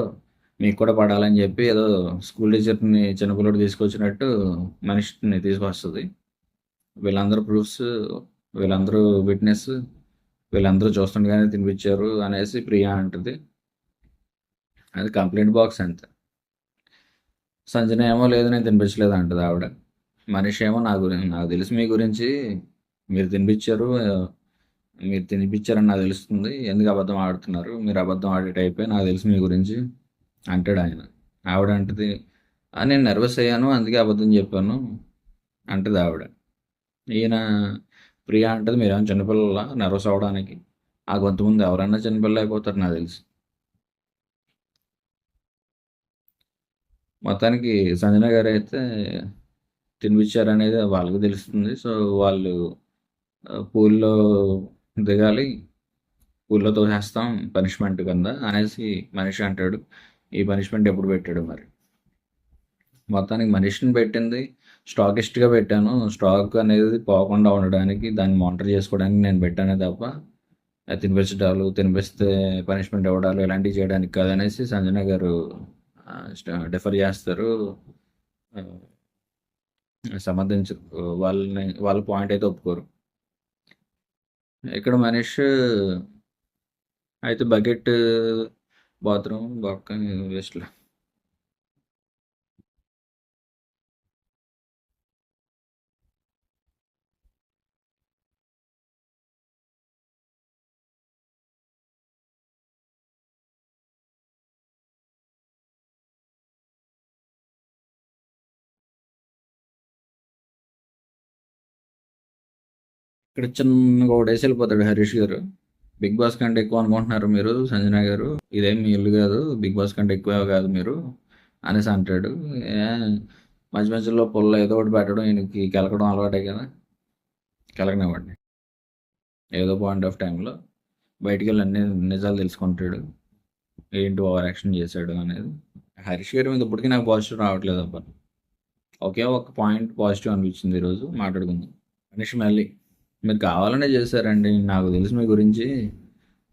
మీకు కూడా పడాలని చెప్పి ఏదో స్కూల్ టీచర్ని చిన్నపిల్లడు తీసుకొచ్చినట్టు మనిషిని తీసుకొస్తుంది. వీళ్ళందరూ ప్రూఫ్స్, వీళ్ళందరూ విట్నెస్, వీళ్ళందరూ చూస్తుండగానే తినిపించారు అనేసి ప్రియా అంటుంది. అది కంప్లైంట్ బాక్స్ అంతే. సంజన ఏమో లేదు నేను తినిపించలేదు అంటుంది ఆవిడ. మనిషి ఏమో నాకు తెలుసు మీ గురించి, మీరు తినిపించారు, మీరు తినిపించారని నాకు తెలుస్తుంది, ఎందుకు అబద్ధం ఆడుతున్నారు, మీరు అబద్ధం ఆడే టైపే, నాకు తెలుసు మీ గురించి అంటాడు ఆయన. ఆవిడ అంటది, నేను నర్వస్ అయ్యాను అందుకే అబద్ధం చెప్పాను అంటది ఆవిడ. ఈయన ప్రియా అంటది, మీరేమో చిన్నపిల్లల నర్వస్ అవ్వడానికి, ఆ కొంతమంది ఎవరైనా చిన్నపిల్ల అయిపోతారు నాకు తెలుసు. మొత్తానికి సంజన గారు అయితే తినిపించారనేది వాళ్ళకి తెలుస్తుంది. సో వాళ్ళు పూల్లో దిగాలి, పూల్లో తోసేస్తాం పనిష్మెంట్ కింద అనేసి మనిషి అంటాడు. ఈ పనిష్మెంట్ ఎప్పుడు పెట్టాడు మరి. మొత్తానికి మనిషిని పెట్టింది స్టాకిస్ట్గా పెట్టాను, స్టాక్ అనేది పోకుండా ఉండడానికి, దాన్ని మానిటర్ చేసుకోవడానికి నేను పెట్టానే తప్ప తినిపించడాలు, తినిపిస్తే పనిష్మెంట్ ఇవ్వడాలు ఇలాంటివి చేయడానికి కాదనేసి సంజన గారు డిఫర్ చేస్తారు. సమర్థించరు. వాళ్ళ పాయింట్ అయితే ఒప్పుకోరు. ఇక్కడ మనిషి అయితే బకెట్ బాత్రూమ్ బొక్క వేస్ట్లా. ఇక్కడ చిన్నగా ఒకటేసి వెళ్ళిపోతాడు హరీష్ గారు. బిగ్ బాస్ కంటే ఎక్కువ అనుకుంటున్నారు మీరు సంజన గారు, ఇదేం మీ ఇల్లు కాదు, బిగ్ బాస్ కంటే ఎక్కువ కాదు మీరు అనేసి అంటాడు. మధ్య మధ్యలో పొల్ల ఏదో ఒకటి పెట్టడం ఈయనకి కెలకడం అలవాటే కదా, కెలకనివ్వండి. ఏదో పాయింట్ ఆఫ్ టైంలో బయటికి వెళ్ళి అన్ని నిజాలు తెలుసుకుంటాడు, ఏంటి ఓవర్ యాక్షన్ చేశాడు అనేది. హరీష్ గారి మీద ఇప్పటికీ నాకు పాజిటివ్ రావట్లేదు అబ్బా. ఒకే ఒక పాయింట్ పాజిటివ్ అనిపించింది ఈరోజు, మాట్లాడుకుందాం. మనిషి మళ్ళీ, మీరు కావాలనే చేశారండి, నాకు తెలుసు మీ గురించి,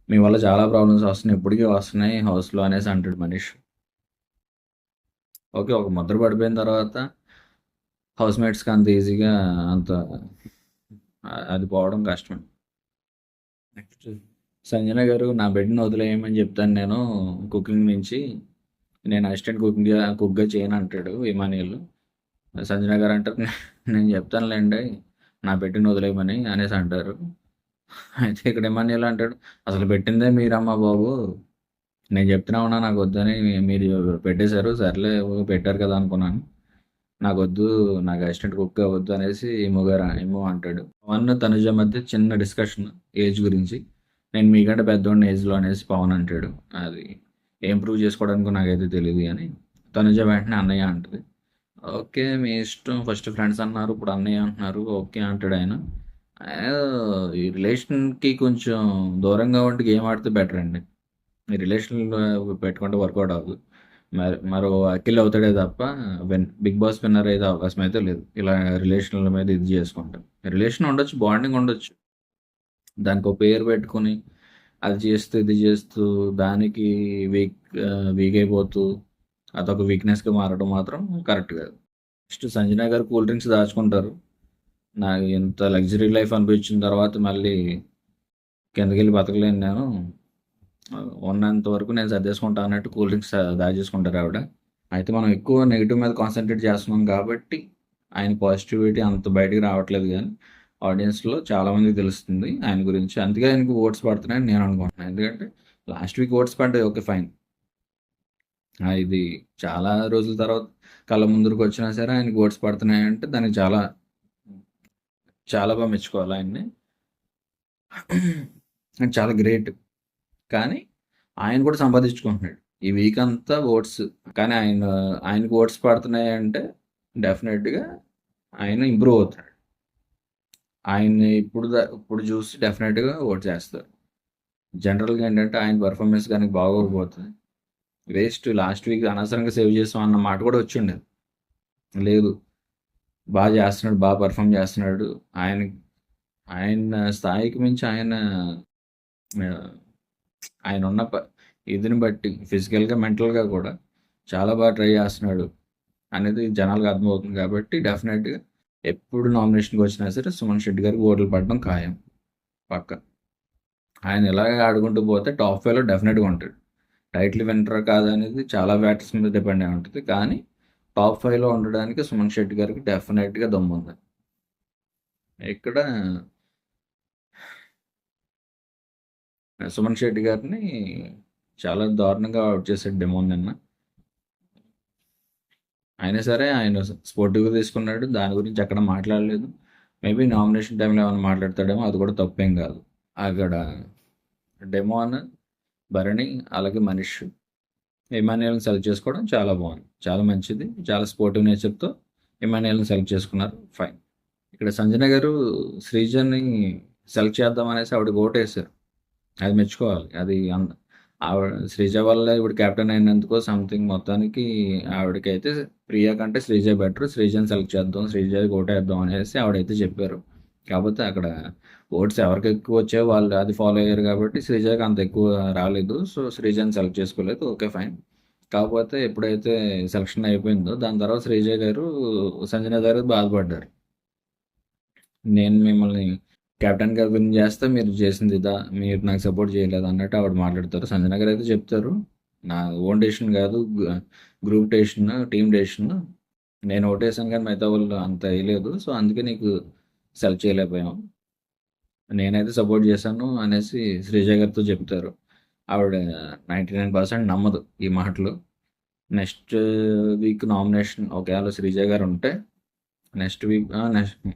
మీ వల్ల చాలా ప్రాబ్లమ్స్ వస్తున్నాయి, ఇప్పటికీ వస్తున్నాయి హౌస్లో అనేసి అంటాడు మనీష్. ఓకే, ఒక ముద్ర పడిపోయిన తర్వాత హౌస్ మేట్స్కి అంత ఈజీగా అంత అది పోవడం కష్టం. నెక్స్ట్ సంజన గారు, నా బెడ్ని వదిలేయమని చెప్తాను నేను కుకింగ్ నుంచి, నేను అసిస్టెంట్ కుక్గా చేయను అంటాడు ఇమానియల్. సంజన గారు అంటారు, నేను చెప్తానులేండి నా బెడ్ని వదిలేయమని అనేసి అంటారు. అయితే ఇక్కడ ఇమానియల్ అంటాడు, అసలు పెట్టిందే మీరమ్మా బాబు, నేను చెప్తున్నా ఉన్నా నాకు వద్దని, మీరు పెట్టేశారు, సర్లే పెట్టారు కదా అనుకున్నాను, నాకు వద్దు, నాకు అసిస్టెంట్ కుక్ వద్దు అనేసి ఏమో అంటాడు. పవన్ తనుజ మధ్య చిన్న డిస్కషన్ ఏజ్ గురించి, నేను మీకంటే పెద్దవాడిని ఏజ్లో అనేసి పవన్ అంటాడు. అది ఏం ప్రూవ్ చేసుకోవడానికి నాకైతే తెలియదు అని తనుజ వెంటనే అన్నయ్య అంటుంది. ఓకే మీ ఇష్టం, ఫస్ట్ ఫ్రెండ్స్ అన్నారు ఇప్పుడు అన్నయ్య అంటున్నారు, ఓకే అంటాడు ఆయన. ఈ రిలేషన్‌కి కొంచెం దూరంగా ఉండి గేమ్ ఆడితే బెటర్ అండి. ఈ రిలేషన్‌లో పెట్టుకుంటే వర్కౌట్ అవ్వదు. మరో అఖిల్ అవుతాడే తప్ప బిగ్ బాస్ విన్నర్ అయ్యే అవకాశం అయితే లేదు. ఇలా రిలేషన్‌ల మీద ఇది చేసుకుంటే. రిలేషన్ ఉండొచ్చు, బాండింగ్ ఉండొచ్చు. దానికో పేరు పెట్టుకొని అది చేస్తూ, ఇది చేస్తూ దానికి వీక్ అయిపోతూ అదొక వీక్‌నెస్‌గా మారడం మాత్రం కరెక్ట్ కాదు. నెక్స్ట్ సంజన గారు కూల్ డ్రింక్స్ దాచుకుంటారు. నాకు ఇంత లగ్జరీ లైఫ్ అనిపించిన తర్వాత మళ్ళీ కిందకెళ్ళి బతకలేను నేను. ఉన్నంత వరకు నేను సర్దేసుకుంటా అన్నట్టు కూల్ డ్రింక్స్ దాచేసుకుంటారు ఆవిడ. అయితే మనం ఎక్కువ నెగిటివ్ మీద కాన్సంట్రేట్ చేస్తున్నాం కాబట్టి ఆయన పాజిటివిటీ అంత బయటికి రావట్లేదు కానీ ఆడియన్స్లో చాలామందికి తెలుస్తుంది ఆయన గురించి. అందుకే ఆయనకు ఓట్స్ పడుతున్నాయని నేను అనుకుంటున్నాను. ఎందుకంటే లాస్ట్ వీక్ ఓట్స్ పడ్డాయి, ఓకే ఫైన్. ఇది చాలా రోజుల తర్వాత కళ్ళ ముందుకు వచ్చినా సరే ఆయనకు ఓట్స్ పడుతున్నాయంటే దానికి చాలా చాలా బాగా మెచ్చుకోవాలి ఆయన్ని. చాలా గ్రేట్. కానీ ఆయన కూడా సంపాదించుకుంటున్నాడు ఈ వీక్ అంతా ఓట్స్. కానీ ఆయనకు ఓట్స్ పడుతున్నాయి అంటే డెఫినెట్గా ఆయన ఇంప్రూవ్ అవుతున్నాడు. ఆయన్ని ఇప్పుడు చూసి డెఫినెట్గా ఓట్ చేస్తారు. జనరల్గా ఏంటంటే ఆయన పర్ఫార్మెన్స్ కానీ బాగోకపోతుంది వేస్ట్. లాస్ట్ వీక్ అనవసరంగా సేవ్ చేస్తాం అన్న మాట కూడా వచ్చి ఉండేది. లేదు, బాగా చేస్తున్నాడు, బాగా పర్ఫామ్ చేస్తున్నాడు. ఆయన స్థాయికి మించి ఆయన ఉన్న ఇదిని బట్టి ఫిజికల్గా మెంటల్గా కూడా చాలా బాగా ట్రై చేస్తున్నాడు అనేది జనాలకు అర్థమవుతుంది. కాబట్టి డెఫినెట్గా ఎప్పుడు నామినేషన్కి వచ్చినా సరే సుమన్ శెట్టి గారికి ఓట్లు పడడం ఖాయం, పక్క. ఆయన ఇలాగే ఆడుకుంటూ పోతే టాప్ 5లో డెఫినెట్గా ఉంటాడు. టైటిల్ విన్నర్ కాదనేది చాలా ఫ్యాక్టర్స్ మీద డిపెండ్ అయి ఉంటుంది. కానీ టాప్ 5లో ఉండడానికి సుమన్ శెట్టి గారికి డెఫినెట్గా దమ్ము ఉంది. ఇక్కడ సుమన్ శెట్టి గారిని చాలా దారుణంగా అవుట్ చేశాడు డెమోన్ నిన్న. అయినా సరే ఆయన స్పోర్టివ్గా తీసుకున్నాడు, దాని గురించి ఎక్కడ మాట్లాడలేదు. మేబీ నామినేషన్ టైంలో ఏమైనా మాట్లాడతాడేమో, అది కూడా తప్పేం కాదు. అక్కడ డెమోన్, భరణి, అలాగే మనీష్, ఇమాన్యుయల్ని సెలెక్ట్ చేసుకోవడం చాలా బాగుంది, చాలా మంచిది. చాలా స్పోర్టివ్ నేచర్తో ఇమాన్యుయల్ని సెలెక్ట్ చేసుకున్నారు, ఫైన్. ఇక్కడ సంజన గారు శ్రీజని సెలెక్ట్ చేద్దాం అనేసి ఆవిడకి ఓటేశారు, అది మెచ్చుకోవాలి. అది ఆవిడ శ్రీజ వల్ల ఇప్పుడు కెప్టెన్ అయినందుకో సంథింగ్ మొత్తానికి ఆవిడకైతే ప్రియా కంటే శ్రీజ బెటర్, శ్రీజని సెలెక్ట్ చేద్దాం, శ్రీజకి ఓటేద్దాం అనేసి ఆవిడైతే చెప్పారు. కాకపోతే అక్కడ ఓట్స్ ఎవరికి ఎక్కువ వచ్చాయో వాళ్ళు అది ఫాలో అయ్యారు కాబట్టి శ్రీజకి అంత ఎక్కువ రాలేదు. సో శ్రీజని సెలెక్ట్ చేసుకోలేదు, ఓకే ఫైన్. కాకపోతే ఎప్పుడైతే సెలక్షన్ అయిపోయిందో దాని తర్వాత శ్రీజ గారు సంజన గారు బాధపడ్డారు. నేను మిమ్మల్ని కెప్టెన్గా విన్ చేస్తే మీరు చేసింది ఇదా, మీరు నాకు సపోర్ట్ చేయలేదు అన్నట్టు ఆవిడ మాట్లాడతారు. సంజన గారు అయితే చెప్తారు, నా ఓన్ డెసిషన్ కాదు, గ్రూప్ డెసిషన్, టీమ్ డెసిషన్. నేను ఓటేసాను కానీ మిగతా వాళ్ళు అంత వేయలేదు, సో అందుకే నీకు సెలెక్ట్ చేయలేకపోయాం, నేనైతే సపోర్ట్ చేశాను అనేసి శ్రీజ గారితో చెప్తారు. ఆవిడ 99% నమ్మదు ఈ మాటలు. నెక్స్ట్ వీక్ నామినేషన్ ఒకవేళ శ్రీజ గారు ఉంటే నెక్స్ట్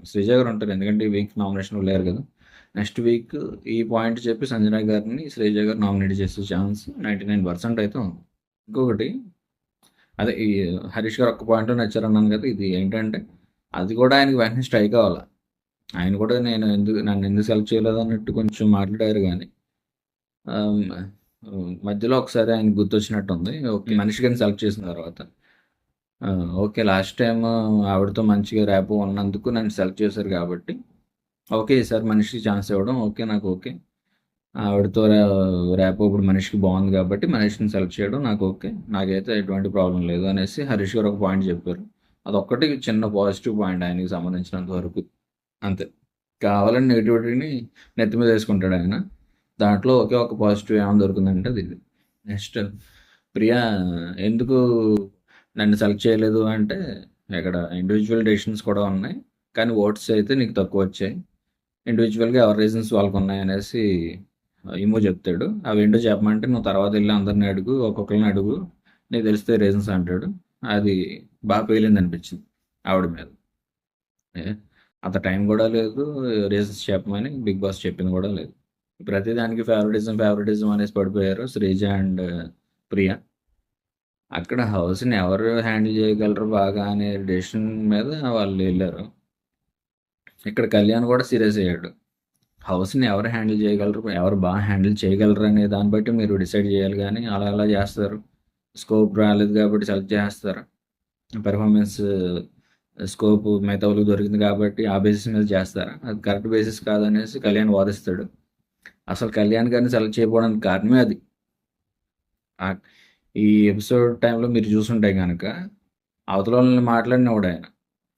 శ్రీజ గారు ఉంటారు, ఎందుకంటే ఈ వీక్ నామినేషన్ లేరు కదా. నెక్స్ట్ వీక్ ఈ పాయింట్ చెప్పి సంజన గారిని శ్రీజ గారు నామినేట్ చేసే ఛాన్స్ 99% అయితే ఉంది. ఇంకొకటి అదే ఈ హరీష్ గారు ఒక్క పాయింట్లో నచ్చారన్నాను కదా, ఇది ఏంటంటే అది కూడా ఆయనకి వెంటనే స్ట్రైక్ అవ్వాలి. ఆయన కూడా నన్ను ఎందుకు సెలెక్ట్ చేయలేదు అన్నట్టు కొంచెం మాట్లాడారు కానీ మధ్యలో ఒకసారి ఆయన గుర్తొచ్చినట్టు ఉంది. ఓకే, మనిషి గారిని సెలెక్ట్ చేసిన తర్వాత ఓకే, లాస్ట్ టైం ఆవిడతో మంచిగా ర్యాప్ ఉన్నందుకు నన్ను సెలెక్ట్ చేశారు కాబట్టి ఓకే, ఈసారి మనిషికి ఛాన్స్ ఇవ్వడం ఓకే, నాకు ఓకే. ఆవిడతో ర్యాప్ ఇప్పుడు మనిషికి బాగుంది కాబట్టి మనిషిని సెలెక్ట్ చేయడం నాకు ఓకే, నాకైతే ఎటువంటి ప్రాబ్లం లేదు అనేసి హరీష్ గారు ఒక పాయింట్ చెప్పారు. అదొక్కటి చిన్న పాజిటివ్ పాయింట్ ఆయనకి సంబంధించినంత వరకు, అంతే. కావాలని నెగిటివిటీని నెత్తి మీద వేసుకుంటాడు ఆయన. దాంట్లో ఒకే ఒక పాజిటివ్ ఏమైనా దొరుకుతుందంటే అది ఇది. నెక్స్ట్ ప్రియా ఎందుకు నన్ను సెలెక్ట్ చేయలేదు అంటే ఇక్కడ ఇండివిజువల్ డెసిషన్స్ కూడా ఉన్నాయి, కానీ ఓట్స్ అయితే నీకు తక్కువ వచ్చాయి, ఇండివిజువల్గా ఎవరి రీజన్స్ వాళ్ళకు ఉన్నాయి అనేసి ఏమో చెప్తాడు. అవి ఏంటో చెప్పమంటే నువ్వు తర్వాత వెళ్ళి అందరిని అడుగు, ఒక్కొక్కరిని అడుగు, నీకు తెలిస్తే రీజన్స్ అంటాడు. అది బాగా పేలింది అనిపించింది ఆవిడ మీద. అంత టైం కూడా లేదు రీజన్స్ చెప్పమని బిగ్ బాస్ చెప్పింది కూడా లేదు. ప్రతిదానికి ఫేవరెటిజం అనేసి పడిపోయారు శ్రీజ అండ్ ప్రియా. అక్కడ హౌస్ని ఎవరు హ్యాండిల్ చేయగలరు బాగా అనే డెసిషన్ మీద వాళ్ళు వెళ్ళారు. ఇక్కడ కళ్యాణ్ కూడా సీరియస్ అయ్యాడు. హౌస్‌ని ఎవరు హ్యాండిల్ చేయగలరు, ఎవరు బాగా హ్యాండిల్ చేయగలరు అనే దాన్ని బట్టి మీరు డిసైడ్ చేయాలి గానీ, అలా ఎలా చేస్తారు? స్కోప్ రాలేదు కాబట్టి సెలెక్ట్ చేసేస్తారా? పెర్ఫార్మెన్స్ స్కోప్ మిగతా వాళ్ళకి దొరికింది కాబట్టి ఆ బేసిస్ మీద చేస్తారా? అది కరెక్ట్ బేసిస్ కాదనేసి కళ్యాణ్ వాదిస్తాడు. అసలు కళ్యాణ్ గారిని సెలెక్ట్ చేయకపోవడానికి కారణమే అది. ఈ ఎపిసోడ్ టైంలో మీరు చూసుంటే గనక అవతల వాళ్ళని మాట్లాడినవాడాయన.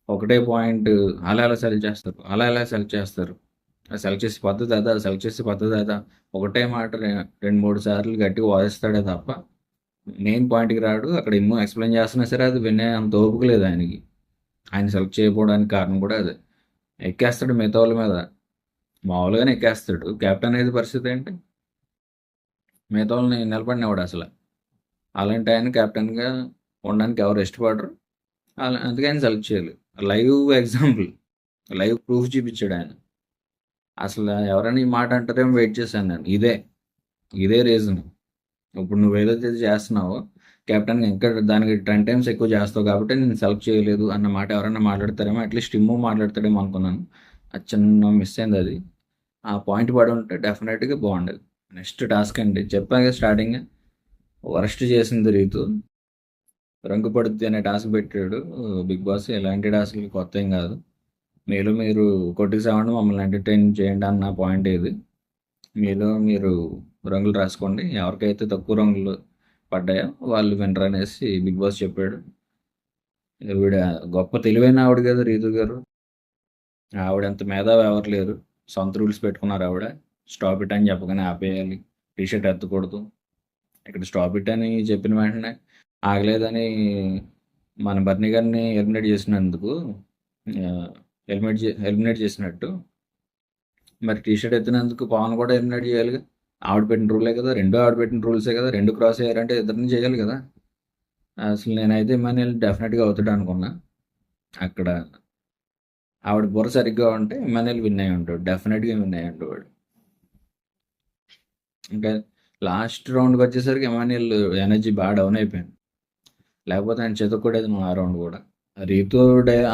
ఒకటే పాయింట్ అలా ఎలా సెలెక్ట్ చేస్తారు? అలా ఎలా సెలెక్ట్ చేస్తారు? సెలెక్ట్ చేసే పద్ధతి అదా? సెలెక్ట్ చేసే పద్ధతి అదా? ఒకటే మాట 2, 3 సార్లు గట్టిగా వాదిస్తాడే తప్ప మెయిన్ పాయింట్‌కి రాడు. అక్కడ ఎన్నో ఎక్స్‌ప్లెయిన్ చేస్తున్నా సరే అది వినే అంత ఓపిక లేదు ఆయనకి. ఆయన సెలెక్ట్ చేయకపోవడానికి కారణం కూడా అదే. ఎక్కేస్తాడు మిగతా వాళ్ళ మీద. మామూలుగానే ఎక్కేస్తాడు. కెప్టెన్ అయ్యే పరిస్థితి ఏంటి? మిగతా వాళ్ళని నిలబడినవాడు అసలు. అలాంటి ఆయన కెప్టెన్‌గా ఉండడానికి ఎవరు ఇష్టపడరు. అందుకే ఆయన సెలెక్ట్ చేయాలి. Live example. లైవ్ ప్రూఫ్ చూపించాడు ఆయన. అసలు ఎవరైనా ఈ మాట అంటారేమో వెయిట్ చేశాను నేను. ఇదే రీజన్. ఇప్పుడు నువ్వు ఏదైతే చేస్తున్నావో కెప్టెన్ ఇంకా దానికి 10 టైమ్స్ ఎక్కువ చేస్తావు కాబట్టి నేను సెలెక్ట్ చేయలేదు అన్న మాట ఎవరైనా మాట్లాడతారేమో, అట్లీస్ట్ టిమ్ము మాట్లాడతాడేమో అనుకున్నాను. అది చిన్న మిస్ అయింది అది. ఆ పాయింట్ పడి ఉంటే డెఫినెట్గా బాగుండేది. నెక్స్ట్ టాస్క్ అండి, చెప్పాక స్టార్టింగ్ వరస్ట్ చేసింది రీతు. రంగు పడుద్ది అనే టాస్క్ పెట్టాడు బిగ్ బాస్. ఎలాంటి టాస్క్లు కొత్త ఏం కాదు. మీలో మీరు కొట్టుకు సావండి, మమ్మల్ని ఎంటర్టైన్ చేయండి అన్న పాయింట్ ఇది. మీలో మీరు రంగులు రాసుకోండి, ఎవరికైతే తక్కువ రంగులు పడ్డాయో వాళ్ళు వినరు అనేసి బిగ్ బాస్ చెప్పాడు. ఈవిడ గొప్ప తెలివైన ఆవిడ కదా రీతు గారు. ఆవిడ అంత మేధావి ఎవరు లేరు. సొంత రూల్స్ పెట్టుకున్నారు ఆవిడ. స్టాప్ ఇట్ అని చెప్పగానే ఆపేయాలి, టీషర్ట్ ఎత్తకూడదు. ఇక్కడ స్టాప్ ఇట్ అని చెప్పిన వెంటనే ఆగలేదని మన బర్నీ గారిని ఎలిమినేట్ చేసినందుకు ఎలిమినేట్ చేసినట్టు మరి టీషర్ట్ ఎత్తినందుకు పవన్ కూడా ఎలిమినేట్ చేయాలిగా. ఆవిడ పెట్టిన రూలే కదా, ఆవిడ పెట్టిన రూల్సే కదా. 2 క్రాస్ అయ్యారంటే ఇద్దరిని చేయాలి కదా. అసలు నేనైతే ఇమాన్యుయల్ డెఫినెట్గా అవుతాడు అనుకున్నా. అక్కడ ఆవిడ బుర్ర సరిగ్గా ఉంటే ఇమాన్యుయల్ విన్ అయ్యి ఉంటాడు, డెఫినెట్గా విన్ అయ్యి ఉంటాడు. ఇంకా లాస్ట్ రౌండ్కి వచ్చేసరికి ఇమాన్యుయల్ ఎనర్జీ బాగా డౌన్ అయిపోయింది. లేకపోతే ఆయన చెతకూడేది నువ్వు ఆ రౌండ్ కూడా. రీతు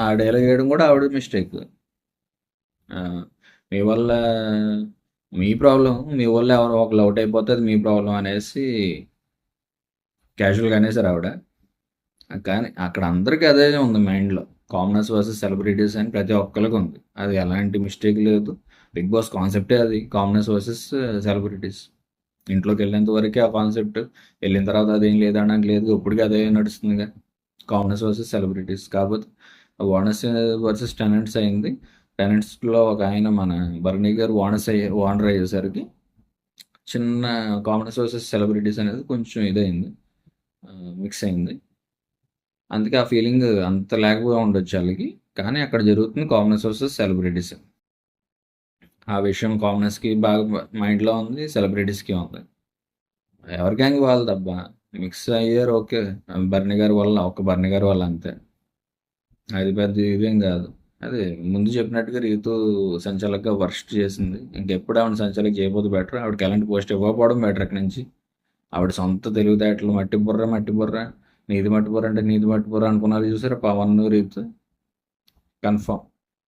ఆ డైలాగ్ వేయడం కూడా ఆవిడ మిస్టేక్. మీ వల్ల మీ ప్రాబ్లం, మీ వల్ల ఎవరో ఒకరు అవుట్ అయిపోతే అది మీ ప్రాబ్లం అనేసి క్యాజువల్గా అనేసారు ఆవిడ. కానీ అక్కడ అందరికీ అదే ఉంది మైండ్లో, కామనర్స్ వర్సెస్ సెలబ్రిటీస్ అని ప్రతి ఒక్కరికి ఉంది. అది ఎలాంటి మిస్టేక్ లేదు. బిగ్ బాస్ కాన్సెప్టే అది, కామనర్స్ వర్సెస్ సెలబ్రిటీస్. ఇంట్లోకి వెళ్ళేంత వరకే ఆ కాన్సెప్ట్, వెళ్ళిన తర్వాత అదేం లేదనడానికి లేదు. ఇప్పటికీ అదే నడుస్తుందిగా, కామనర్స్ వర్సెస్ సెలబ్రిటీస్. కాకపోతే ఓనర్స్ వర్సెస్ టెనెంట్స్ అయింది. టెనెంట్స్లో ఒక ఆయన మన బర్నీ గారు ఓనర్ అయ్యేసరికి చిన్న కామనర్స్ వర్సెస్ సెలబ్రిటీస్ అనేది కొంచెం ఇదైంది, మిక్స్ అయింది. అందుకే ఆ ఫీలింగ్ అంత లేకపోగా ఉండొచ్చు వాళ్ళకి. కానీ అక్కడ జరుగుతుంది కామనర్స్ వర్సెస్ సెలబ్రిటీస్. ఆ విషయం కామనర్స్కి బాగా మైండ్లో ఉంది, సెలబ్రిటీస్కి ఉంది. ఎవరి గ్యాంగ్ వాళ్ళదబ్బా, మిక్స్ అయ్యారు. ఓకే, బర్నీ గారి వల్ల, ఒక బర్నీ గారి వల్ల అంతే. అది పెద్ద ఇదేం కాదు. అదే ముందు చెప్పినట్టుగా రీతు సంచాలకుగా వర్స్ట్ చేసింది. ఇంకెప్పుడు ఆవిడ సంచాలక చేయబోదు బెటర్. ఆవిడకి ఎలాంటి పోస్ట్ ఇవ్వకపోవడం బెటర్. అక్కడి నుంచి ఆవిడ సొంత తెలివితేటలు, మట్టి బుర్ర, నీది మట్టి బుర్ర అంటే నీది మట్టి బుర్ర అనుకున్నారు చూసారా పవన్ రీతు. కన్ఫామ్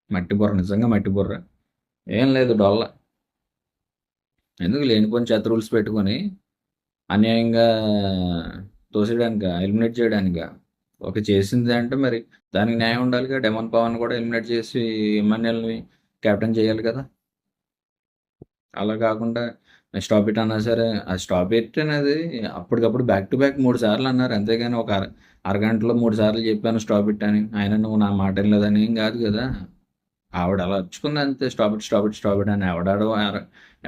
మట్టి బుర్ర, నిజంగా మట్టి బుర్ర. ఏం లేదు డొల్ల. ఎందుకు లేనిపోని చెత్త రూల్స్ పెట్టుకొని అన్యాయంగా తోసేయడానికా, ఎలిమినేట్ చేయడానికా? ఓకే, చేసింది అంటే మరి దానికి న్యాయం ఉండాలిగా. డెమన్ పవన్ కూడా ఎలిమినేట్ చేసి ఇమాన్యుయల్ని కెప్టెన్ చేయాలి కదా. అలా కాకుండా స్టాప్ ఇట్ అన్నా సరే, ఆ స్టాప్ ఇట్ అనేది అప్పటికప్పుడు బ్యాక్ టు బ్యాక్ 3 సార్లు అన్నారు. అంతేగాని ఒక అరగంటలో 3 సార్లు చెప్పాను స్టాప్ ఇట్ అని, ఆయన నువ్వు నా మాట వినలేదని ఏం కాదు కదా. ఆవిడ అలా వచ్చుకుంది అంతే, స్టాప్ ఇట్ అని.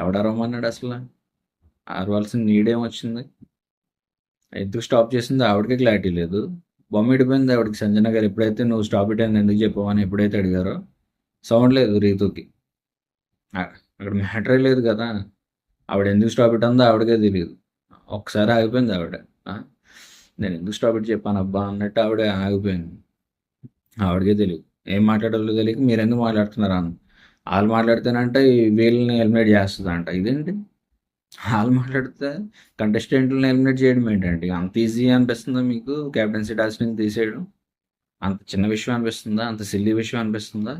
ఎవడరమ్మన్నాడు అసలు? అరవాల్సిన నీడేం వచ్చింది? ఎందుకు స్టాప్ చేసిందో ఆవిడకే క్లారిటీ లేదు. బొమ్మ ఇడిపోయింది ఆవిడకి. సంజన గారు ఎప్పుడైతే నువ్వు స్టాప్ ఇట్ అని ఎందుకు చెప్పావని ఎప్పుడైతే అడిగారో సౌండ్ లేదు రీతుకి. అక్కడ మ్యాటరే లేదు కదా. ఆవిడ ఎందుకు స్టాప్ ఇట్ అందో ఆవిడకే తెలియదు. ఒక్కసారి ఆగిపోయింది ఆవిడ. నేను ఎందుకు స్టాప్ ఇట్ చెప్పాను అబ్బా అన్నట్టు ఆవిడ ఆగిపోయింది. ఆవిడకే తెలియదు, ఏం మాట్లాడాలో తెలియక మీరు ఎందుకు మాట్లాడుతున్నారు అన్న. వాళ్ళు మాట్లాడితేనంటే వీళ్ళని ఎలిమినేట్ చేస్తుందంట. ఇదేంటి, వాళ్ళు మాట్లాడితే కంటెస్టెంట్లను ఎలిమినేట్ చేయడం ఏంటంటే అంత ఈజీ అనిపిస్తుందా మీకు? క్యాప్టెన్సీ టాస్క్ నుంచి తీసేయడం అంత చిన్న విషయం అనిపిస్తుందా? అంత సిల్లీ విషయం అనిపిస్తుందా?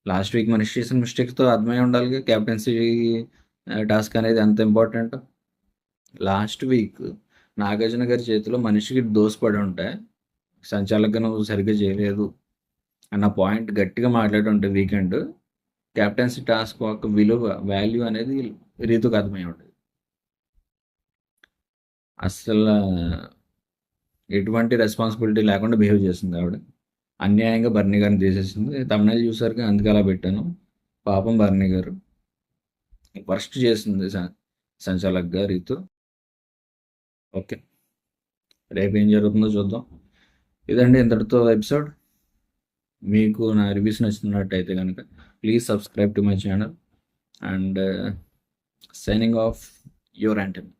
లాస్ట్ వీక్ మనిషి చేసిన మిస్టేక్స్తో అర్థమై ఉండాలి క్యాప్టెన్సీ టాస్క్ అనేది ఎంత ఇంపార్టెంట్. లాస్ట్ వీక్ నాగార్జున గారి చేతిలో మనిషికి దోసపడి ఉంటే సంచాలకుగా నువ్వు సరిగ్గా చేయలేదు అన్న పాయింట్ గట్టిగా మాట్లాడి ఉంటే వీకెండ్ క్యాప్టెన్సీ టాస్క్ యొక్క విలువ వాల్యూ అనేది రీతుకు అర్థమై ఉంటుంది. అస్సలు ఎటువంటి రెస్పాన్సిబిలిటీ లేకుండా బిహేవ్ చేసింది ఆవిడ. అన్యాయంగా బర్నీ గారిని తీసేసింది. తమిళనాడు చూసారుగా, అందుకే అలా పెట్టాను. పాపం బర్నీ గారు వర్స్ట్ చేసింది సంచాలక్ గారు రీతు. ఓకే, రేపు ఏం జరుగుతుందో చూద్దాం. ఇదండి ఇంతటితో ఎపిసోడ్. మీకు నా రివ్యూస్ నచ్చుతున్నట్టయితే కనుక please subscribe to my channel and signing off your Antony.